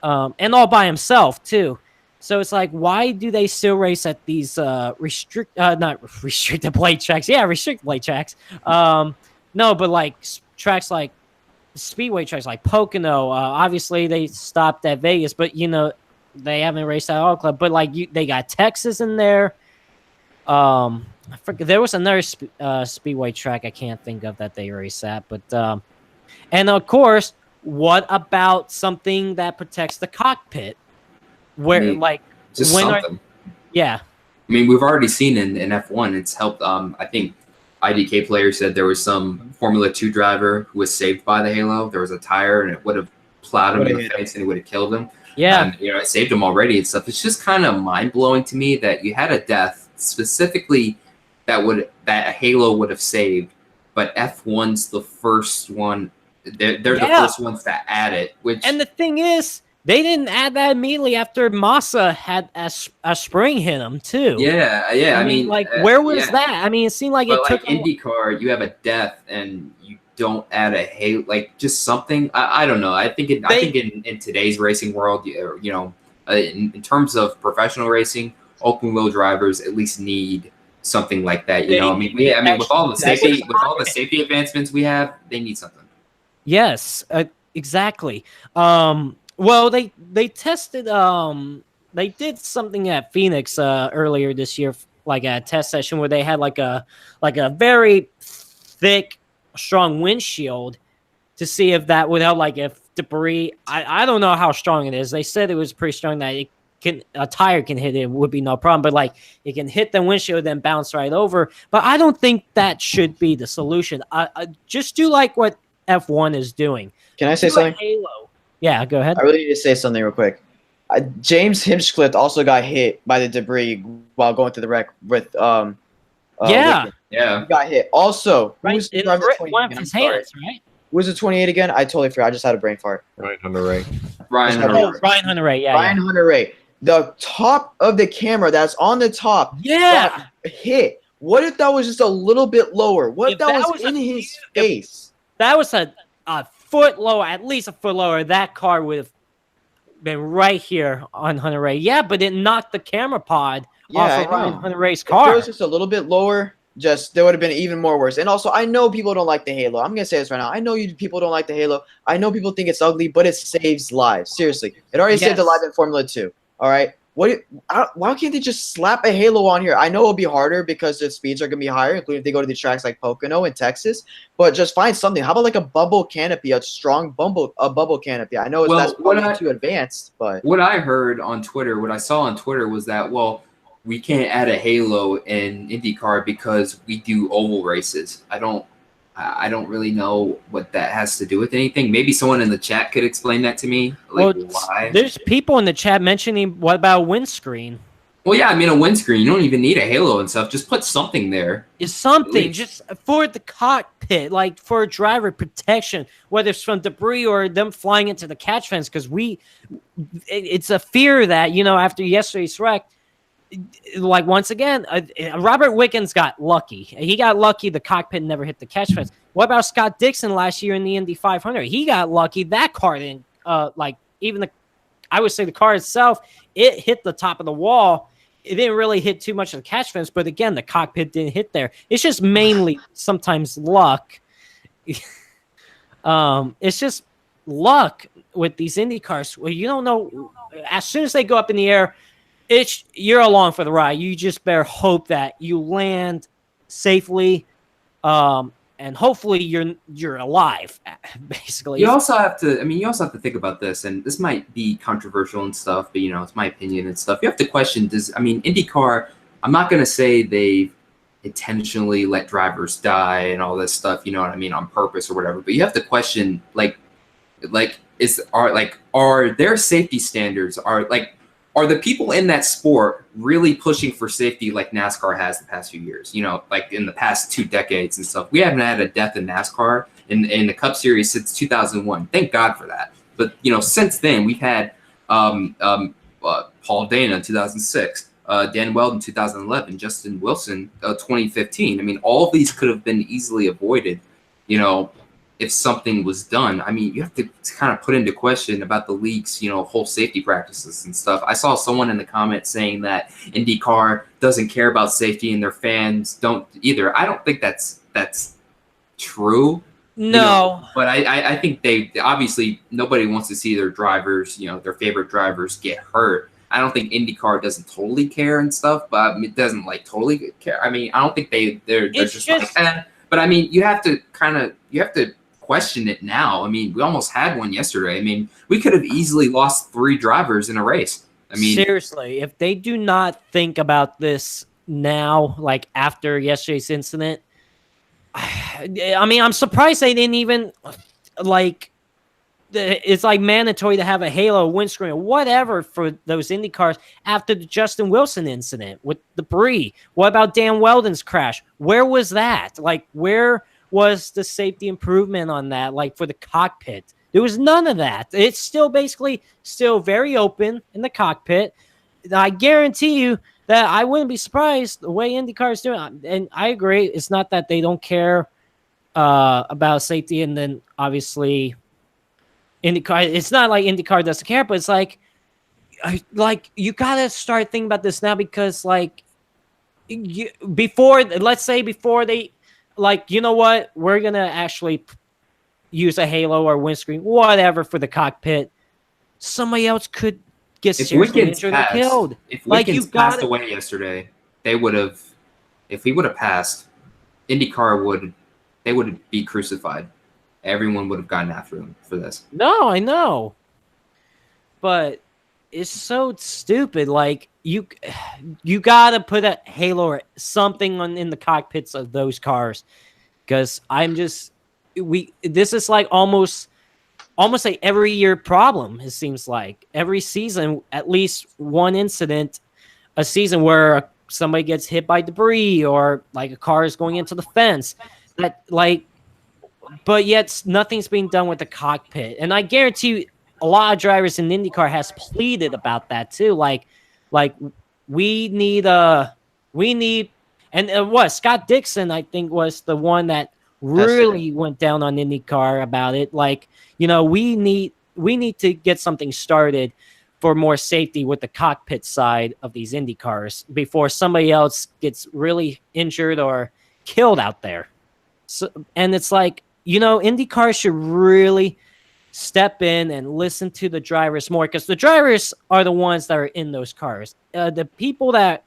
and all by himself too. So it's why do they still race at these not restricted plate tracks? Yeah, restricted plate tracks. No, but tracks like speedway tracks like Pocono. Obviously they stopped at Vegas, but they haven't raced at all club. But they got Texas in there. I forget, there was another speedway track I can't think of that they race at, but and of course, what about something that protects the cockpit? Where something. Yeah. I mean, we've already seen in F1, it's helped. I think IDK Player said there was some Formula 2 driver who was saved by the halo. There was a tire, and it would have plowed him in the face, and it would have killed him. Yeah. And, it saved him already and stuff. It's just kind of mind-blowing to me that you had a death specifically that a halo would have saved, but F1's the first one. They're the first ones to add it. And the thing is, they didn't add that immediately after Massa had a spring hit him too. Yeah. I mean, where was that? I mean, it seemed like it took IndyCar. You have a death, and you don't add a halo, just something. I don't know. I think in today's racing world, in terms of professional racing, open wheel drivers at least need something like that. With all the safety advancements we have, they need something. Yes, exactly. Well, they tested. They did something at Phoenix earlier this year, like a test session where they had like a very thick, strong windshield to see if that would help. Like if debris, I don't know how strong it is. They said it was pretty strong that a tire can hit it would be no problem, but like it can hit the windshield then bounce right over. But I don't think that should be the solution. I just do like what F1 is doing. Can I say something? Halo. Yeah, go ahead. I really need to say something real quick. James Hinchcliffe also got hit by the debris while going through the wreck with yeah. He got hit. Also, right. One of his hands, right? Who was the 28 again? I totally forgot. I just had a brain fart. Ryan Hunter-Reay. Ryan Hunter-Reay. Yeah. Ryan Hunter-Reay. The top of the camera that's on the top. Yeah. Hit. What if that was just a little bit lower? What if that was in his face? That was a foot lower, at least a foot lower. That car would have been right here on Hunter-Reay. Yeah, but it knocked the camera pod off of Ryan Hunter-Reay's car. If it was just a little bit lower, there would have been even more worse. And also, I know people don't like the Halo. I'm gonna say this right now. I know people don't like the Halo. I know people think it's ugly, but it saves lives. Seriously, it already saved a life in Formula 2. All right. Why can't they just slap a halo on here? I know it'll be harder because the speeds are going to be higher, including if they go to the tracks like Pocono in Texas. But just find something. How about like a bubble canopy, a strong bubble canopy? I know that's probably too advanced, but what I heard on Twitter, what I saw on Twitter was that we can't add a halo in IndyCar because we do oval races. I don't really know what that has to do with anything. Maybe someone in the chat could explain that to me. Why? There's people in the chat mentioning what about windscreen? Well, yeah, I mean a windscreen. You don't even need a halo and stuff. Just put something there. Is something just for the cockpit, like for driver protection, whether it's from debris or them flying into the catch fence. Because it's a fear that after yesterday's wreck. Like once again, Robert Wickens got lucky. He got lucky. The cockpit never hit the catch fence. What about Scott Dixon last year in the Indy 500? He got lucky. That car didn't. I would say the car itself, it hit the top of the wall. It didn't really hit too much of the catch fence, but again, the cockpit didn't hit there. It's just mainly sometimes luck. It's just luck with these Indy cars. Well, you don't know. As soon as they go up in the air, you're along for the ride. You just better hope that you land safely, and hopefully you're alive. Basically, you also have to think about this, and this might be controversial and stuff, but it's my opinion and stuff. You have to question IndyCar. I'm not gonna say they intentionally let drivers die and all this stuff. You know what I mean, on purpose or whatever. But you have to question are their safety standards are the people in that sport really pushing for safety like NASCAR has the past few years? Like in the past 2 decades and stuff. We haven't had a death in NASCAR in the Cup Series since 2001. Thank God for that. But since then we've had Paul Dana in 2006, Dan Weldon 2011, Justin Wilson 2015. I mean, all of these could have been easily avoided. If something was done. I mean, you have to kind of put into question about the league's, whole safety practices and stuff. I saw someone in the comments saying that IndyCar doesn't care about safety and their fans don't either. I don't think that's true. No. But I think they obviously nobody wants to see their drivers, their favorite drivers get hurt. I don't think IndyCar doesn't totally care and stuff, but it doesn't totally care. I mean, I don't think they're just like, eh. But I mean, you have to question it now. I mean, we almost had one yesterday. I mean, we could have easily lost 3 drivers in a race. I mean, seriously, if they do not think about this now, like after yesterday's incident, I mean, I'm surprised they didn't even like. It's like mandatory to have a halo, windscreen, or whatever for those Indy cars after the Justin Wilson incident with debris. What about Dan Weldon's crash? Where was that? Like, where was the safety improvement on that? Like for the cockpit, there was none of that. It's still basically still very open in the cockpit. I guarantee you that I wouldn't be surprised the way IndyCar is doing. And I agree, it's not that they don't care about safety, and then obviously IndyCar, it's not like IndyCar doesn't care, but it's like you gotta start thinking about this now, because like before they like, you know what, we're gonna actually use a halo or windscreen, whatever, for the cockpit. Somebody else could get seriously injured or killed. If like Wickens passed away yesterday, they would have. If he would have passed, IndyCar they would be crucified. Everyone would have gotten after him for this. No, I know, but it's so stupid. Like you gotta put a halo or something in the cockpits of those cars, because this is like almost like every year problem. It seems like every season, at least one incident a season where somebody gets hit by debris or like a car is going into the fence. But yet nothing's being done with the cockpit. And I guarantee you a lot of drivers in IndyCar has pleaded about that too. Like we need what Scott Dixon, I think, was the one that really went down on IndyCar about it. Like, you know, we need to get something started for more safety with the cockpit side of these Indy cars before somebody else gets really injured or killed out there. So, and it's like, you know, IndyCar should really step in and listen to the drivers more, because the drivers are the ones that are in those cars. The people that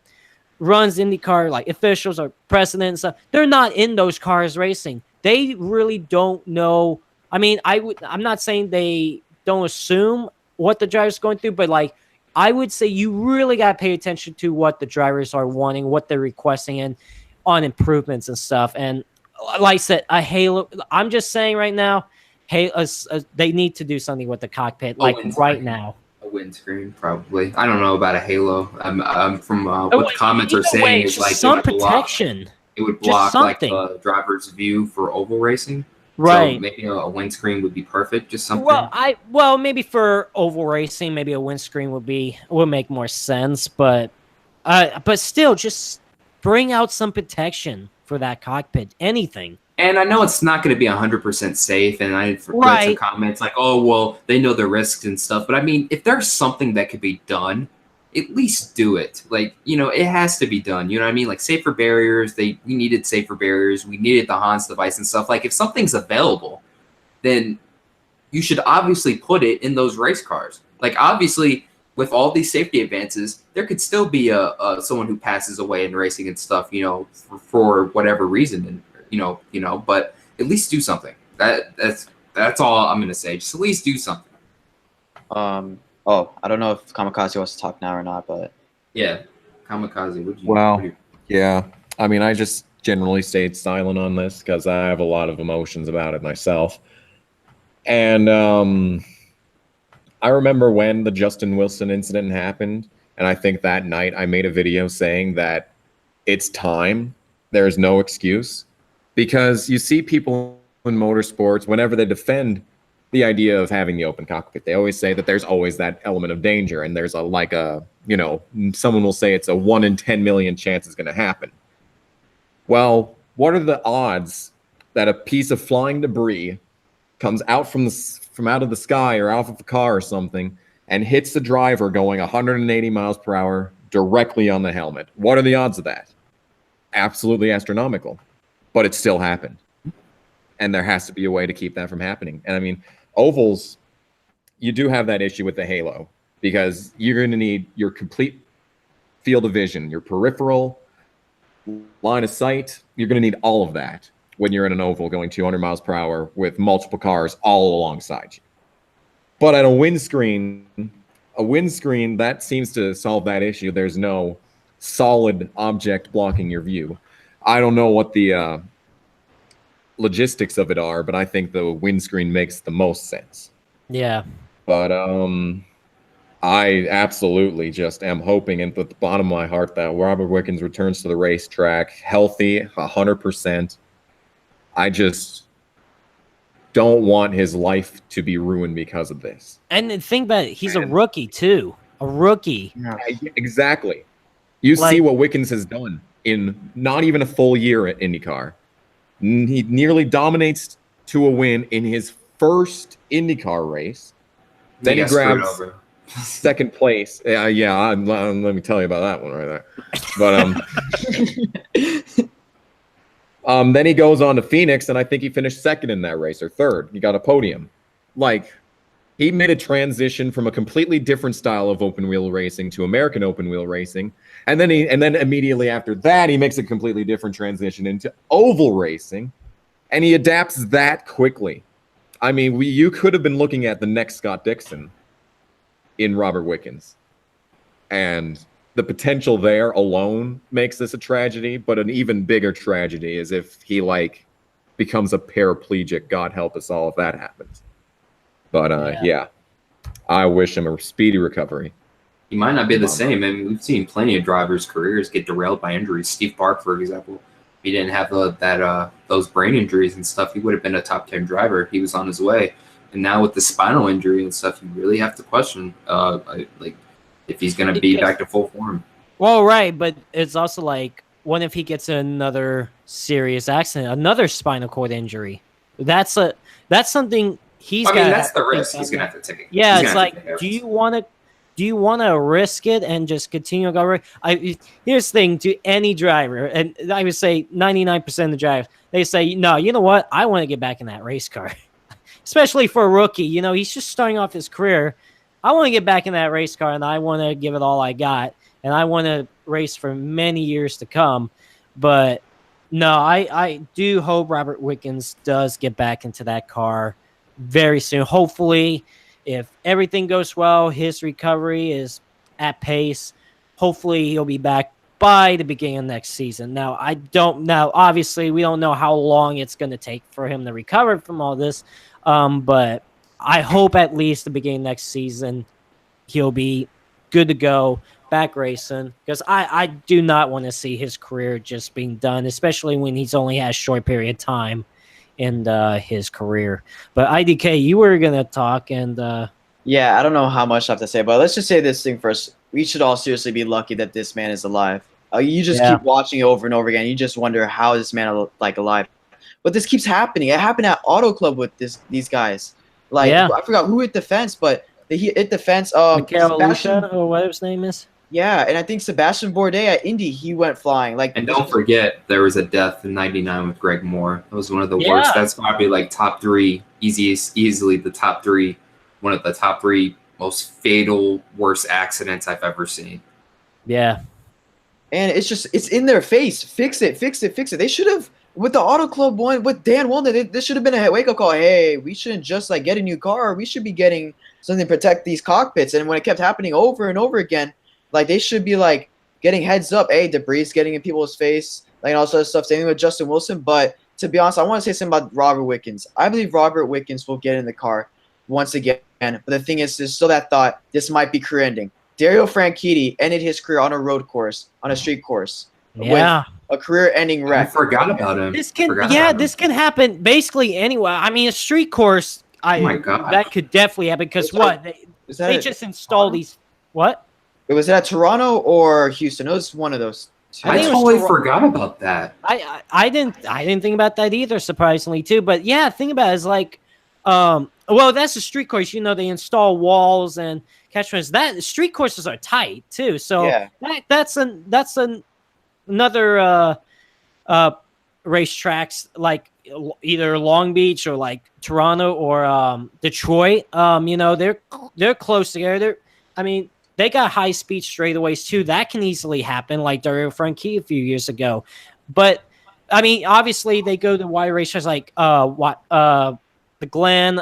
runs IndyCar, like officials or president and stuff, they're not in those cars racing. They really don't know. I mean, I'm not saying they don't assume what the driver's going through, but like, I would say you really got to pay attention to what the drivers are wanting, what they're requesting, and on improvements and stuff. And like I said, a halo. I'm just saying right now, hey, they need to do something with the cockpit, like right now. A windscreen, probably. I don't know about a halo. From what the comments are saying, is like some protection. It would block like the driver's view for oval racing. Right. So maybe a windscreen would be perfect. Just something. Well, maybe for oval racing, maybe a windscreen would make more sense. But still, just bring out some protection for that cockpit. Anything. And I know it's not going to be 100% safe, and I read some comments like, "Oh, well, they know the risks and stuff." But I mean, if there's something that could be done, at least do it. Like, you know, it has to be done. You know what I mean? Like safer barriers. We needed safer barriers. We needed the Hans device and stuff. Like, if something's available, then you should obviously put it in those race cars. Like, obviously, with all these safety advances, there could still be someone who passes away in racing and stuff. You know, for whatever reason, and you know. But at least do something. That's all I'm gonna say. Just at least do something. Oh, I don't know if Kamikaze wants to talk now or not, but yeah, Kamikaze. Yeah. I mean, I just generally stayed silent on this because I have a lot of emotions about it myself. And I remember when the Justin Wilson incident happened, and I think that night I made a video saying that it's time. There's no excuse, because you see people in motorsports, whenever they defend the idea of having the open cockpit, they always say that there's always that element of danger, and there's someone will say it's a 1 in 10 million chance it's going to happen. Well, what are the odds that a piece of flying debris comes out from out of the sky or out of a car or something and hits the driver going 180 miles per hour directly on the helmet? What are the odds of that? Absolutely astronomical, but it still happened. And there has to be a way to keep that from happening. And I mean, ovals, you do have that issue with the halo, because you're going to need your complete field of vision, your peripheral line of sight. You're going to need all of that when you're in an oval going 200 miles per hour with multiple cars all alongside you. But at a windscreen, that seems to solve that issue. There's no solid object blocking your view. I don't know what the logistics of it are, but I think the windscreen makes the most sense. Yeah. But I absolutely just am hoping at the bottom of my heart that Robert Wickens returns to the racetrack healthy, 100%. I just don't want his life to be ruined because of this. And think about it, he's a rookie too. A rookie. Yeah. Exactly. You Like- see what Wickens has done in not even a full year at IndyCar. He nearly dominates to a win in his first IndyCar race. Then he got screwed grabs over. second place. Let me tell you about that one right there. But then he goes on to Phoenix, and I think he finished second in that race or third. He got a podium. Like, he made a transition from a completely different style of open wheel racing to American open wheel racing, and then immediately after that, he makes a completely different transition into oval racing, and he adapts that quickly. I mean, you could have been looking at the next Scott Dixon in Robert Wickens, and the potential there alone makes this a tragedy. But an even bigger tragedy is if he becomes a paraplegic. God help us all if that happens. But yeah, I wish him a speedy recovery. He might not be the same. I mean, we've seen plenty of drivers' careers get derailed by injuries. Steve Park, for example, if he didn't have those brain injuries and stuff, he would have been a top 10 driver. He was on his way. And now with the spinal injury and stuff, you really have to question if he's going to be back to full form. Well, right, but it's also like, what if he gets another serious accident, another spinal cord injury? That's something he's got. That's the risk he's going to have to take. Yeah, it's like, do you want to risk it and just continue to go? Here's the thing to any driver, and I would say 99% of the drivers, they say, no, you know what? I want to get back in that race car. Especially for a rookie, he's just starting off his career. I want to get back in that race car, and I want to give it all I got, and I want to race for many years to come. But no, I do hope Robert Wickens does get back into that car very soon. Hopefully, if everything goes well, his recovery is at pace. Hopefully, he'll be back by the beginning of next season. Now, obviously, we don't know how long it's going to take for him to recover from all this. But I hope at least the beginning of next season he'll be good to go, back racing, because I do not want to see his career just being done, especially when he's only had a short period of time in his career. But IDK, you were going to talk, and yeah, I don't know how much I have to say, but let's just say this thing first. We should all seriously be lucky that this man is alive. You just keep watching it over and over again. You just wonder how is this man alive. But this keeps happening. It happened at Auto Club with these guys. I forgot who hit the fence, but he hit the fence. Sebastian, or whatever his name is. Yeah, and I think Sebastian Bourdais at Indy, he went flying. And don't forget, there was a death in '99 with Greg Moore. That was one of the worst. That's probably top three, easily the top three, one of the top three most fatal, worst accidents I've ever seen. Yeah. And it's in their face. Fix it. They should have, with the Auto Club one, with Dan Walden, this should have been a wake-up call. Hey, we shouldn't just get a new car. We should be getting something to protect these cockpits. And when it kept happening over and over again, they should be getting heads up. Hey, debris getting in people's face, and all sorts of stuff. Same with Justin Wilson. But to be honest, I want to say something about Robert Wickens. I believe Robert Wickens will get in the car once again. But the thing is, there's still that thought this might be career ending. Dario Franchitti ended his career on a road course, on a street course. Yeah. With a career-ending wreck. I forgot about him. This can happen basically anywhere. I mean, a street course, oh my God. That could definitely happen because they just install these. What? It was at Toronto or Houston. It was one of those two. I totally forgot about that. I didn't think about that either, surprisingly too. But yeah, think about it, it's well, that's a street course. They install walls and catchments. That street courses are tight too. So that's another racetracks either Long Beach or Toronto or Detroit. They're close together. They got high speed straightaways too. That can easily happen, like Dario Franchitti a few years ago. But obviously they go to wide racetracks like the Glen,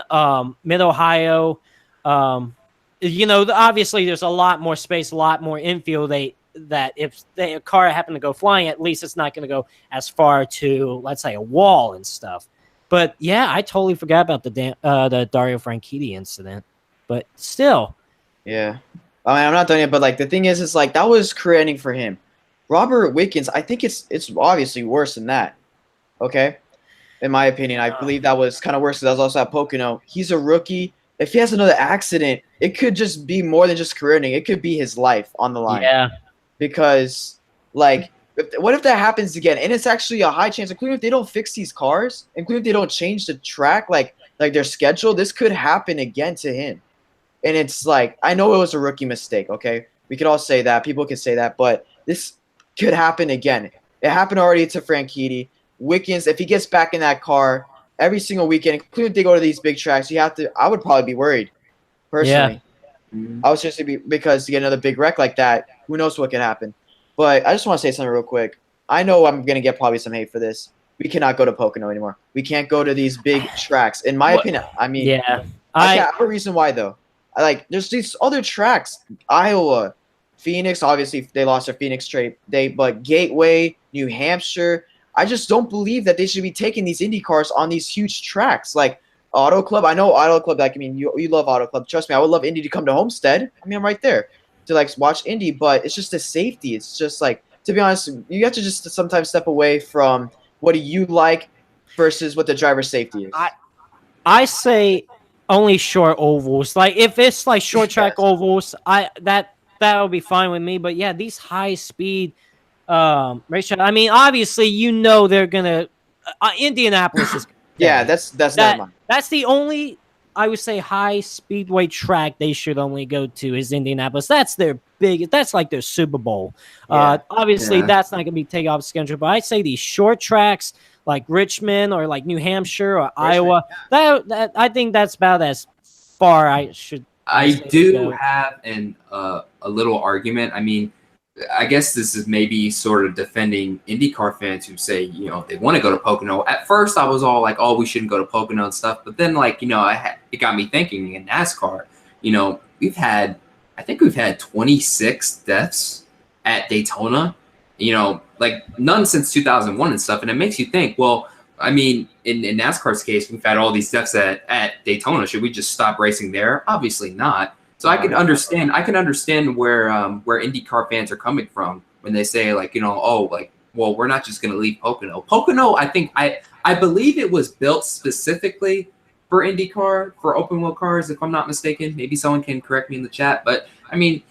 Mid Ohio. Obviously there's a lot more space, a lot more infield. That if a car happened to go flying, at least it's not going to go as far to, let's say, a wall and stuff. But yeah, I totally forgot about the Dario Franchitti incident. But still, Yeah. I mean, I'm not done yet, but like the thing is like that was career ending for him. Robert Wickens, I think it's obviously worse than that. Okay? In my opinion, I believe that was kind of worse because I was also at Pocono. He's a rookie. If he has another accident, it could just be more than just career ending. It could be his life on the line. yeah, Because, like, what if that happens again? And it's actually a high chance, including if they don't fix these cars, including if they don't change the track, like their schedule, this could happen again to him. And it's like, I know it was a rookie mistake, okay? We could all say that. People could say that. But this could happen again. It happened already to Franchitti. Wickens, if he gets back in that car every single weekend, including if they go to these big tracks, I would probably be worried, personally. Mhm. I was just because to get another big wreck like that, who knows what could happen. But I just want to say something real quick. I know I'm going to get probably some hate for this. We cannot go to Pocono anymore. We can't go to these big tracks. In my opinion, I mean, yeah. I have a reason why, though. There's these other tracks. Iowa, Phoenix, obviously they lost their Phoenix trade. But Gateway, New Hampshire, I just don't believe that they should be taking these Indy cars on these huge tracks. Like Auto Club, I know Auto Club, like, I mean, you love Auto Club. Trust me, I would love Indy to come to Homestead. I mean, I'm right there to, like, watch Indy, but it's just the safety. It's just, like, to be honest, you have to just sometimes step away from what do you like versus what the driver's safety is. I say only short ovals. Like if it's like short track ovals, that'll be fine with me. But yeah, these high speed racetrack. I mean, obviously, they're gonna Indianapolis is Yeah, that's not mine. that's the only I would say high speedway track they should only go to is Indianapolis. That's their that's like their Super Bowl. Yeah. Obviously, Yeah. that's not gonna be taken off the schedule. But I'd say these short tracks like Richmond or like New Hampshire or Iowa. That I think that's about as far I should. I do go. have a little argument. I mean, I guess this is maybe sort of defending IndyCar fans who say, they want to go to Pocono. At first, I was all like, oh, we shouldn't go to Pocono and stuff. But then, like, it got me thinking in NASCAR, I think we've had 26 deaths at Daytona, like none since 2001 and stuff. And it makes you think, well, I mean, in NASCAR's case, we've had all these deaths at Daytona. Should we just stop racing there? Obviously not. So I can understand where IndyCar fans are coming from when they say, like, well, we're not just going to leave Pocono. Pocono, I believe it was built specifically for IndyCar, for open wheel cars, if I'm not mistaken. Maybe someone can correct me in the chat. But I mean,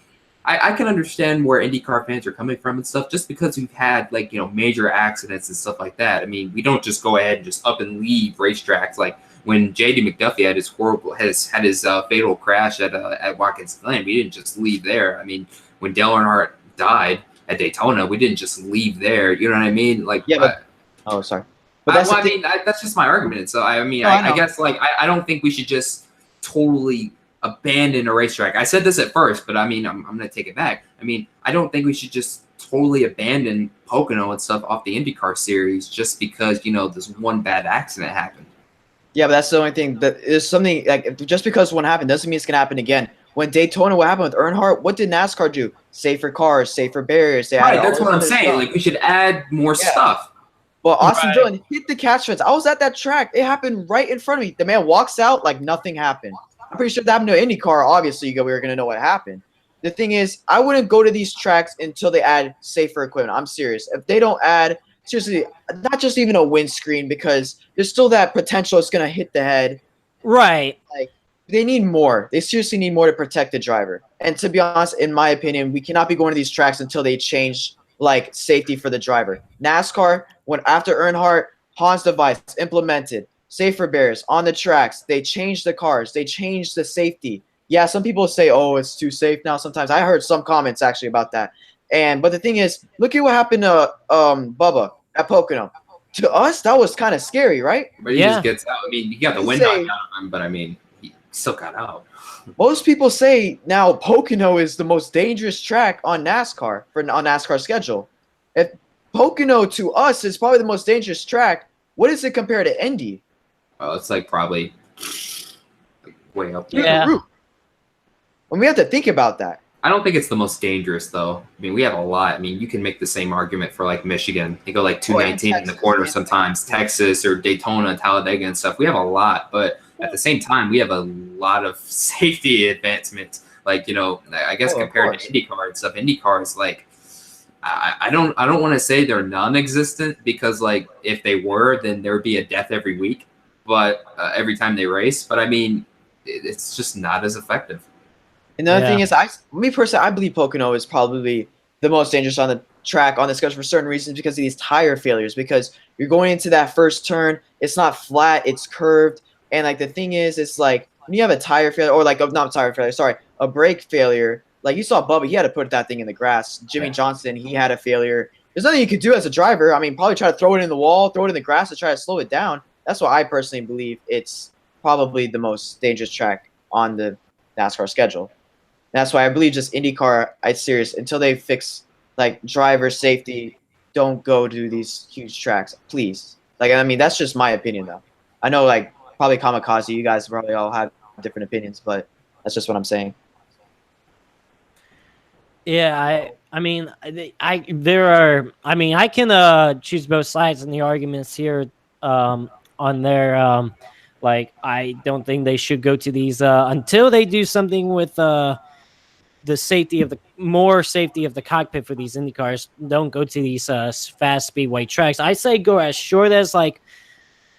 I can understand where IndyCar fans are coming from and stuff, just because we've had major accidents and stuff like that. I mean, we don't just go ahead and just up and leave racetracks. Like when J.D. McDuffie had his fatal crash at Watkins Glen, we didn't just leave there. I mean, when Dale Earnhardt died at Daytona, we didn't just leave there. You know what I mean? Like, yeah. Sorry. But that's just my argument. So I guess I don't think we should just totally abandon a racetrack. I said this at first, but I mean, I'm going to take it back. I mean, I don't think we should just totally abandon Pocono and stuff off the IndyCar series just because, this one bad accident happened. Yeah, but that's the only thing. That is something like just because one happened doesn't mean it's going to happen again. When Daytona, what happened with Earnhardt? What did NASCAR do? Safer cars, safer barriers. Right, that's what I'm saying. Stuff. Like, we should add more stuff. Well, Austin Dillon hit the catch fence. I was at that track. It happened right in front of me. The man walks out like nothing happened. I'm pretty sure that happened to IndyCar. Obviously, we were going to know what happened. The thing is, I wouldn't go to these tracks until they add safer equipment. I'm serious. If they don't add, seriously, not just even a windscreen, because there's still that potential it's going to hit the head. Right. Like, they need more. They seriously need more to protect the driver. And to be honest, in my opinion, we cannot be going to these tracks until they change, like, safety for the driver. NASCAR, after Earnhardt, Hahn's device implemented. Safer barriers on the tracks. They changed the cars. They changed the safety. Yeah, some people say, oh, it's too safe now sometimes. I heard some comments actually about that. But the thing is, look at what happened to Bubba at Pocono. To us, that was kind of scary, right? But he just gets out. I mean, he got the wind knocked out of him, but I mean, he still got out. Most people say now Pocono is the most dangerous track on NASCAR, on NASCAR's schedule. If Pocono to us is probably the most dangerous track, what does it compare to Indy? Well, it's like probably way up there. Yeah. And we have to think about that. I don't think it's the most dangerous though. I mean, we have a lot. I mean, you can make the same argument for like Michigan. They go like 219 in the quarter sometimes, Texas or Daytona, Talladega and stuff. We have a lot, but at the same time, we have a lot of safety advancements. Like, you know, I guess compared to IndyCar and stuff, IndyCar is like, I don't want to say they're non-existent because like if they were, then there would be a death every week, but every time they race. But I mean, it's just not as effective. Another thing is, me personally, I believe Pocono is probably the most dangerous on the track on the schedule for certain reasons because of these tire failures. Because you're going into that first turn, it's not flat, it's curved, and like the thing is, it's like when you have a tire failure or like not tire failure, sorry, a brake failure. Like you saw Bubba, he had to put that thing in the grass. Jimmy Johnson, he had a failure. There's nothing you could do as a driver. I mean, probably try to throw it in the wall, throw it in the grass to try to slow it down. That's why I personally believe it's probably the most dangerous track on the NASCAR schedule. That's why I believe just IndyCar, I'm serious, until they fix like driver safety, don't go to these huge tracks, please. Like, I mean, that's just my opinion though. I know like probably Kamikaze, you guys probably all have different opinions, but that's just what I'm saying. Yeah, I mean, I can choose both sides in the arguments here on their like I don't think they should go to these until they do something with the safety of the cockpit for these Indy cars. Don't go to these fast speedway tracks. I say go as short as like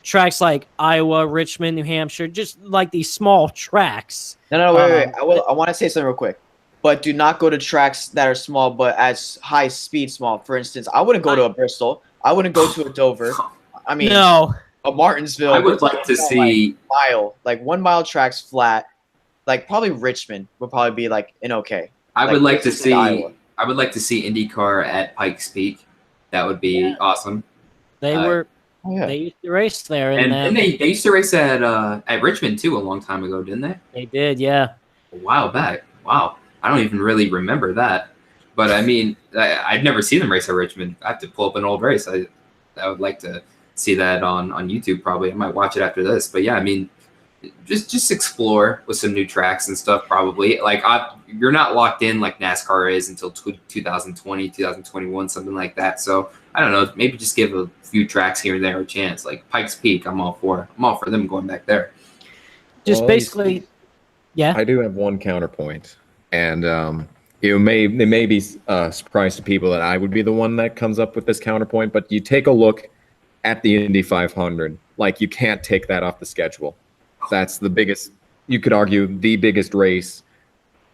tracks like Iowa, Richmond, New Hampshire, just like these small tracks. No, wait. I want to say something real quick. But do not go to tracks that are small, but as high speed small. For instance, I wouldn't go to a Bristol. I wouldn't go to a Dover. I mean, no, a Martinsville. I would like to see like 1 mile tracks flat. Like probably Richmond would probably be like an okay. I would like to see Iowa. I would like to see IndyCar at Pikes Peak. That would be awesome. they they used to race there, And they used to race at Richmond too a long time ago, didn't they? They did, yeah. A while back. Wow. I don't even really remember that. But I mean, I'd never seen them race at Richmond. I have to pull up an old race. I would like to see that on YouTube probably. I might watch it after this. But yeah, I mean, just explore with some new tracks and stuff probably. Like you're not locked in like NASCAR is until 2020, 2021, something like that. So I don't know, maybe just give a few tracks here and there a chance. Like Pikes Peak, I'm all for them going back there. Just basically, yeah. I do have one counterpoint. And it may be surprise to people that I would be the one that comes up with this counterpoint, but you take a look at the Indy 500. Like, you can't take that off the schedule. That's the biggest, you could argue, the biggest race.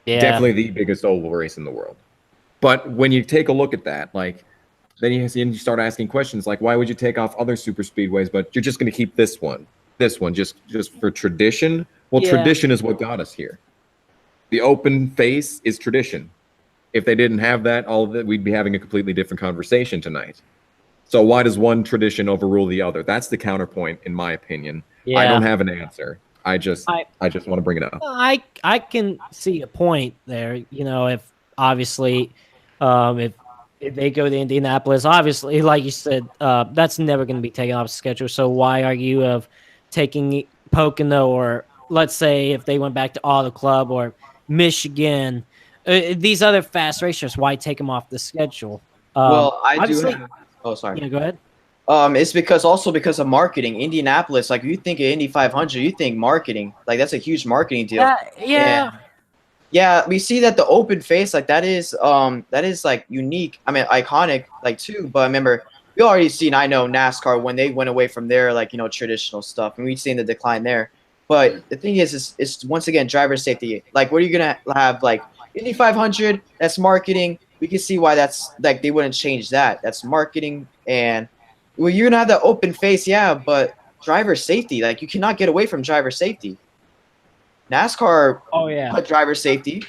Yeah. Definitely the biggest oval race in the world. But when you take a look at that, like, then you start asking questions like, why would you take off other super speedways, but you're just going to keep this one just for tradition? Well, tradition is what got us here. The open face is tradition. If they didn't have that, we'd be having a completely different conversation tonight. So why does one tradition overrule the other? That's the counterpoint, in my opinion. Yeah. I don't have an answer. I just want to bring it up. I can see a point there. You know, if obviously, if they go to Indianapolis, obviously, like you said, that's never going to be taken off the schedule. So why argue of taking Pocono, or let's say if they went back to Auto Club or Michigan, these other fast racers, why take them off the schedule? Well, I do. Oh, sorry. Yeah, go ahead. It's because of marketing. Indianapolis, like you think of Indy 500, you think marketing, like that's a huge marketing deal. Yeah. We see that the open face, like that is like unique. I mean, iconic, like too. But remember, we already seen. I know NASCAR when they went away from their like traditional stuff, and we've seen the decline there. But the thing is once again driver safety. Like, what are you gonna have? Like Indy 500, that's marketing. We can see why that's like they wouldn't change that. That's marketing, and well, you're gonna have that open face, yeah. But driver safety, like you cannot get away from driver safety. NASCAR, put driver safety.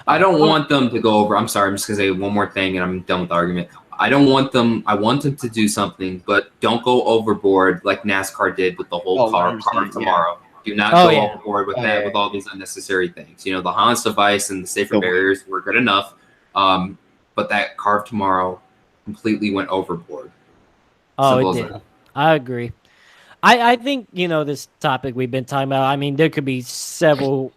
I don't want them to go over. I'm sorry, I'm just gonna say one more thing, and I'm done with the argument. I want them to do something, but don't go overboard like NASCAR did with the whole car tomorrow. Do not go overboard with that, with all these unnecessary things. You know, the Hans device and the safer barriers were good enough, but that car tomorrow completely went overboard. Oh, it did. I agree. I think, this topic we've been talking about, I mean, there could be several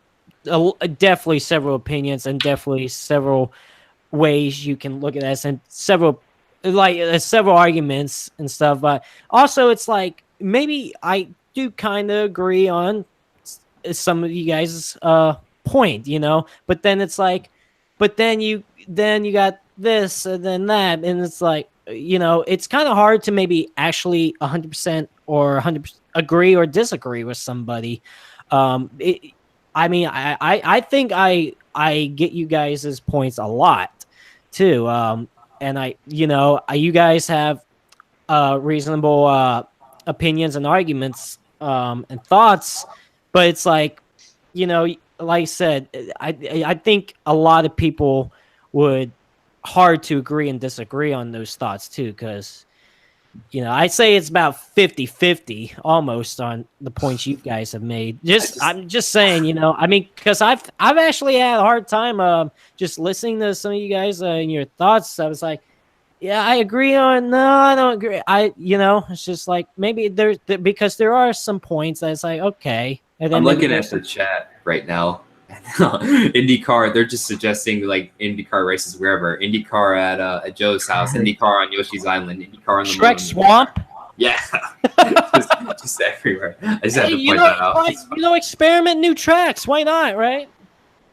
definitely several opinions and definitely several ways you can look at this, and several several arguments and stuff. But also, it's like maybe I do kind of agree on some of you guys' point, But then it's like, but then you got this and then that, and it's like, it's kind of hard to maybe actually 100% or 100% agree or disagree with somebody. I mean, I think I get you guys' points a lot too. And you guys have reasonable opinions and arguments and thoughts, but it's like, like I said, I think a lot of people would hard to agree and disagree on those thoughts too, because I'd say it's about 50-50 almost on the points you guys have made. I'm just saying, I mean, because I've actually had a hard time just listening to some of you guys and your thoughts. I was like, yeah, I agree on. No, I don't agree. It's just like maybe because there are some points that it's like, okay. And then I'm looking at the chat right now. IndyCar, they're just suggesting like IndyCar races wherever. IndyCar at Joe's house, IndyCar on Yoshi's Island, IndyCar on the Shrek Swamp. Yeah, just everywhere. I just have to point that out. Experiment new tracks. Why not, right?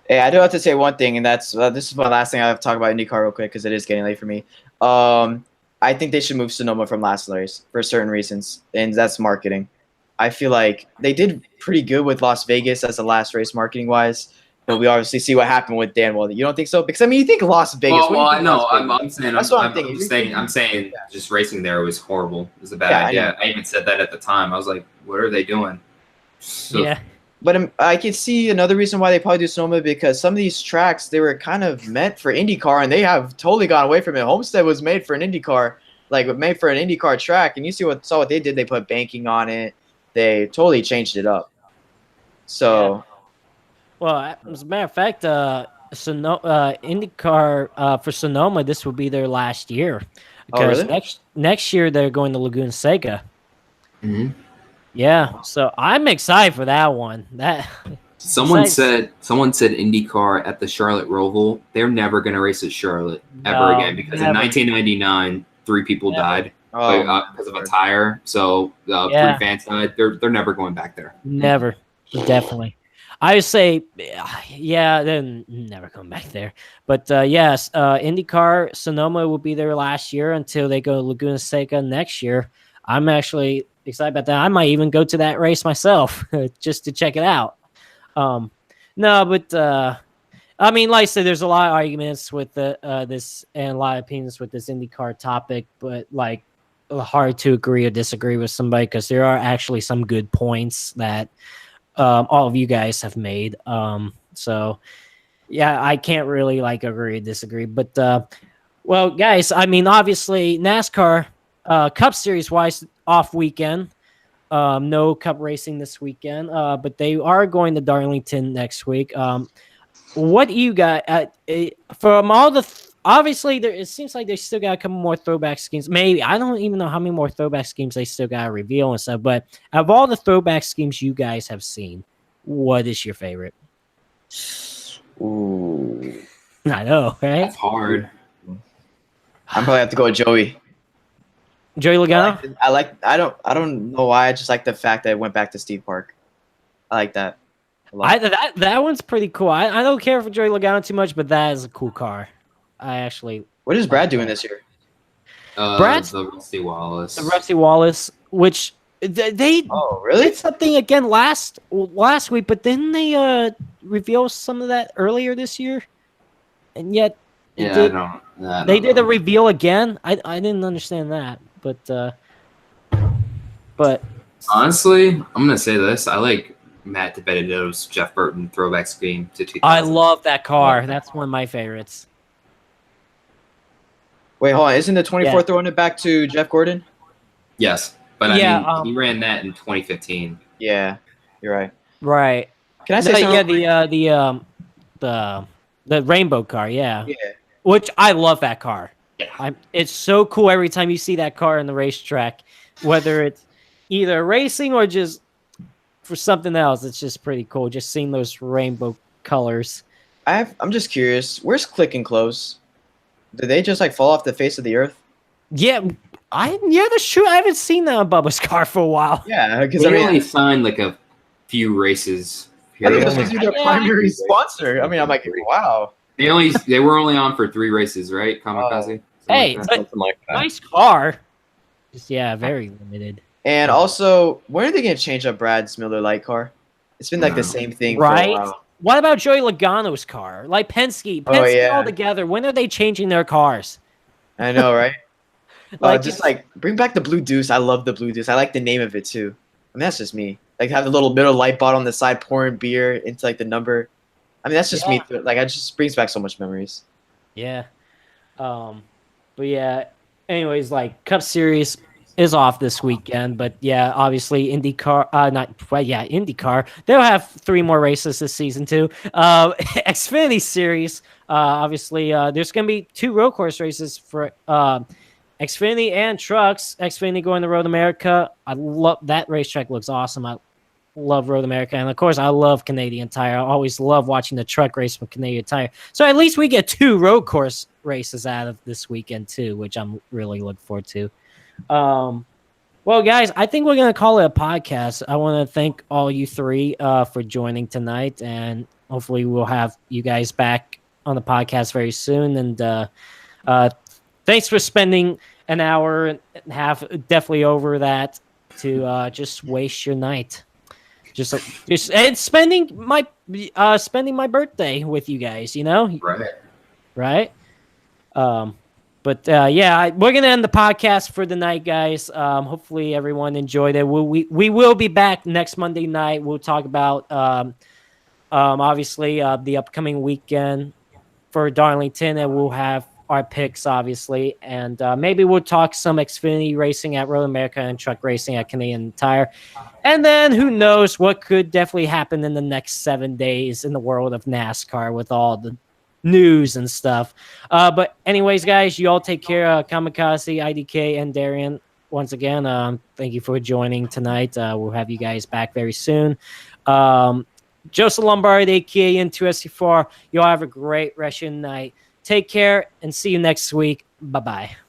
Hey, I do have to say one thing, and that's this is my last thing I have to talk about IndyCar real quick because it is getting late for me. I think they should move Sonoma from last race for certain reasons, and that's marketing. I feel like they did pretty good with Las Vegas as the last race marketing wise, but we obviously see what happened with Dan Well. You don't think so? Because I mean, you think Las Vegas. Well, I know. I'm saying. That's what I'm thinking. I'm saying just racing there was horrible. It was a bad idea. I even said that at the time. I was like, what are they doing? So, yeah. But I could see another reason why they probably do Sonoma, because some of these tracks, they were kind of meant for IndyCar, and they have totally gone away from it. Homestead was made for an IndyCar, made for an IndyCar track, and you saw what they did. They put banking on it. They totally changed it up. So, yeah. Well, as a matter of fact, IndyCar for Sonoma, this will be their last year, because next year they're going to Laguna Seca. Mm-hmm. Yeah, so I'm excited for that one. Someone said IndyCar at the Charlotte Roval. They're never going to race at Charlotte ever again, because in 1999, 3 people died because of a tire. So 3 fans died. They're never going back there. Never, definitely. I would say, then never come back there. But yes, IndyCar Sonoma will be their last year until they go to Laguna Seca next year. I'm actually excited about that. I might even go to that race myself just to check it out. I mean, like I said, there's a lot of arguments with this and a lot of opinions with this IndyCar topic, but like hard to agree or disagree with somebody, because there are actually some good points that all of you guys have made. So yeah, I can't really agree or disagree, but well, guys, I mean, obviously NASCAR Cup Series wise off weekend. No Cup racing this weekend, but they are going to Darlington next week. What do you got from all the? Obviously, it seems like they still got a couple more throwback schemes. Maybe I don't even know how many more throwback schemes they still got to reveal and stuff. But of all the throwback schemes you guys have seen, what is your favorite? Ooh, I know, right? That's hard. I'm probably have to go with Joey. Joey Logano? I don't know why. I just like the fact that it went back to Steve Park. I like that a lot. That one's pretty cool. I don't care for Joey Logano too much, but that is a cool car. I actually. What is Brad doing this year? Brad's the Rusty Wallace. The Rusty Wallace, which they really did something again last week, but didn't they reveal some of that earlier this year? And yet, they did a reveal again. I didn't understand that. But honestly, I'm gonna say this. I like Matt DiBenedetto's Jeff Burton throwback scheme to 2000. I love that car. That's one of my favorites. Wait, hold on. Isn't the 24 throwing it back to Jeff Gordon? Yes, but I mean, he ran that in 2015. Yeah, you're right. Right. Can I say something? Yeah, the rainbow car. Yeah. Yeah. Which I love that car. Yeah. It's so cool every time you see that car in the racetrack, whether it's either racing or just for something else. It's just pretty cool just seeing those rainbow colors. I'm just curious. Where's Click and Close? Did they just like fall off the face of the earth? Yeah, that's true. I haven't seen that on Bubba's car for a while. Yeah, because They I mean, only signed like a few races. I think Here. this was their Yeah. primary sponsor. I mean, I'm like, wow. They were only on for 3 races, right? Kamikaze. Something Hey, like that. but Something like that. nice car. Just very limited. And also, when are they going to change up Brad's Miller Lite car? It's been like the same thing for Right? a while. What about Joey Logano's car? Like Penske Oh, yeah. all together. When are they changing their cars? I know, right? Like, Just like bring back the Blue Deuce. I love the Blue Deuce. I like the name of it too. I mean, that's just me. Like have the little middle light bottle on the side, pouring beer into like the number. I mean, that's just me. Like, it just brings back so much memories. Yeah. But yeah. Anyways, like Cup Series is off this weekend, but yeah, obviously IndyCar. IndyCar. They'll have 3 more races this season too. Xfinity Series. Obviously, there's gonna be 2 road course races for Xfinity and Trucks. Xfinity going to Road America. I love that racetrack. Looks awesome. I love Road America, and of course, I love Canadian Tire. I always love watching the truck race from Canadian Tire. So at least we get 2 road course races out of this weekend too, which I'm really looking forward to. Well, guys, I think we're gonna call it a podcast. I want to thank all you 3 for joining tonight, and hopefully we'll have you guys back on the podcast very soon. And thanks for spending an hour and a half, definitely over that, to just waste your night. Just and spending my birthday with you guys, right? But we're gonna end the podcast for the night, guys. Hopefully everyone enjoyed it. We will be back next Monday night. We'll talk about obviously the upcoming weekend for Darlington, and we'll have our picks, obviously, and maybe we'll talk some Xfinity racing at Road America and truck racing at Canadian Tire. And then who knows what could definitely happen in the next 7 days in the world of NASCAR with all the news and stuff. But anyways, guys, you all take care. Kamikaze, IDK, and Darian, once again, thank you for joining tonight. We'll have you guys back very soon. Joseph Lombard, aka N2SC4R. You all have a great rest of your night. Take care and see you next week. Bye-bye.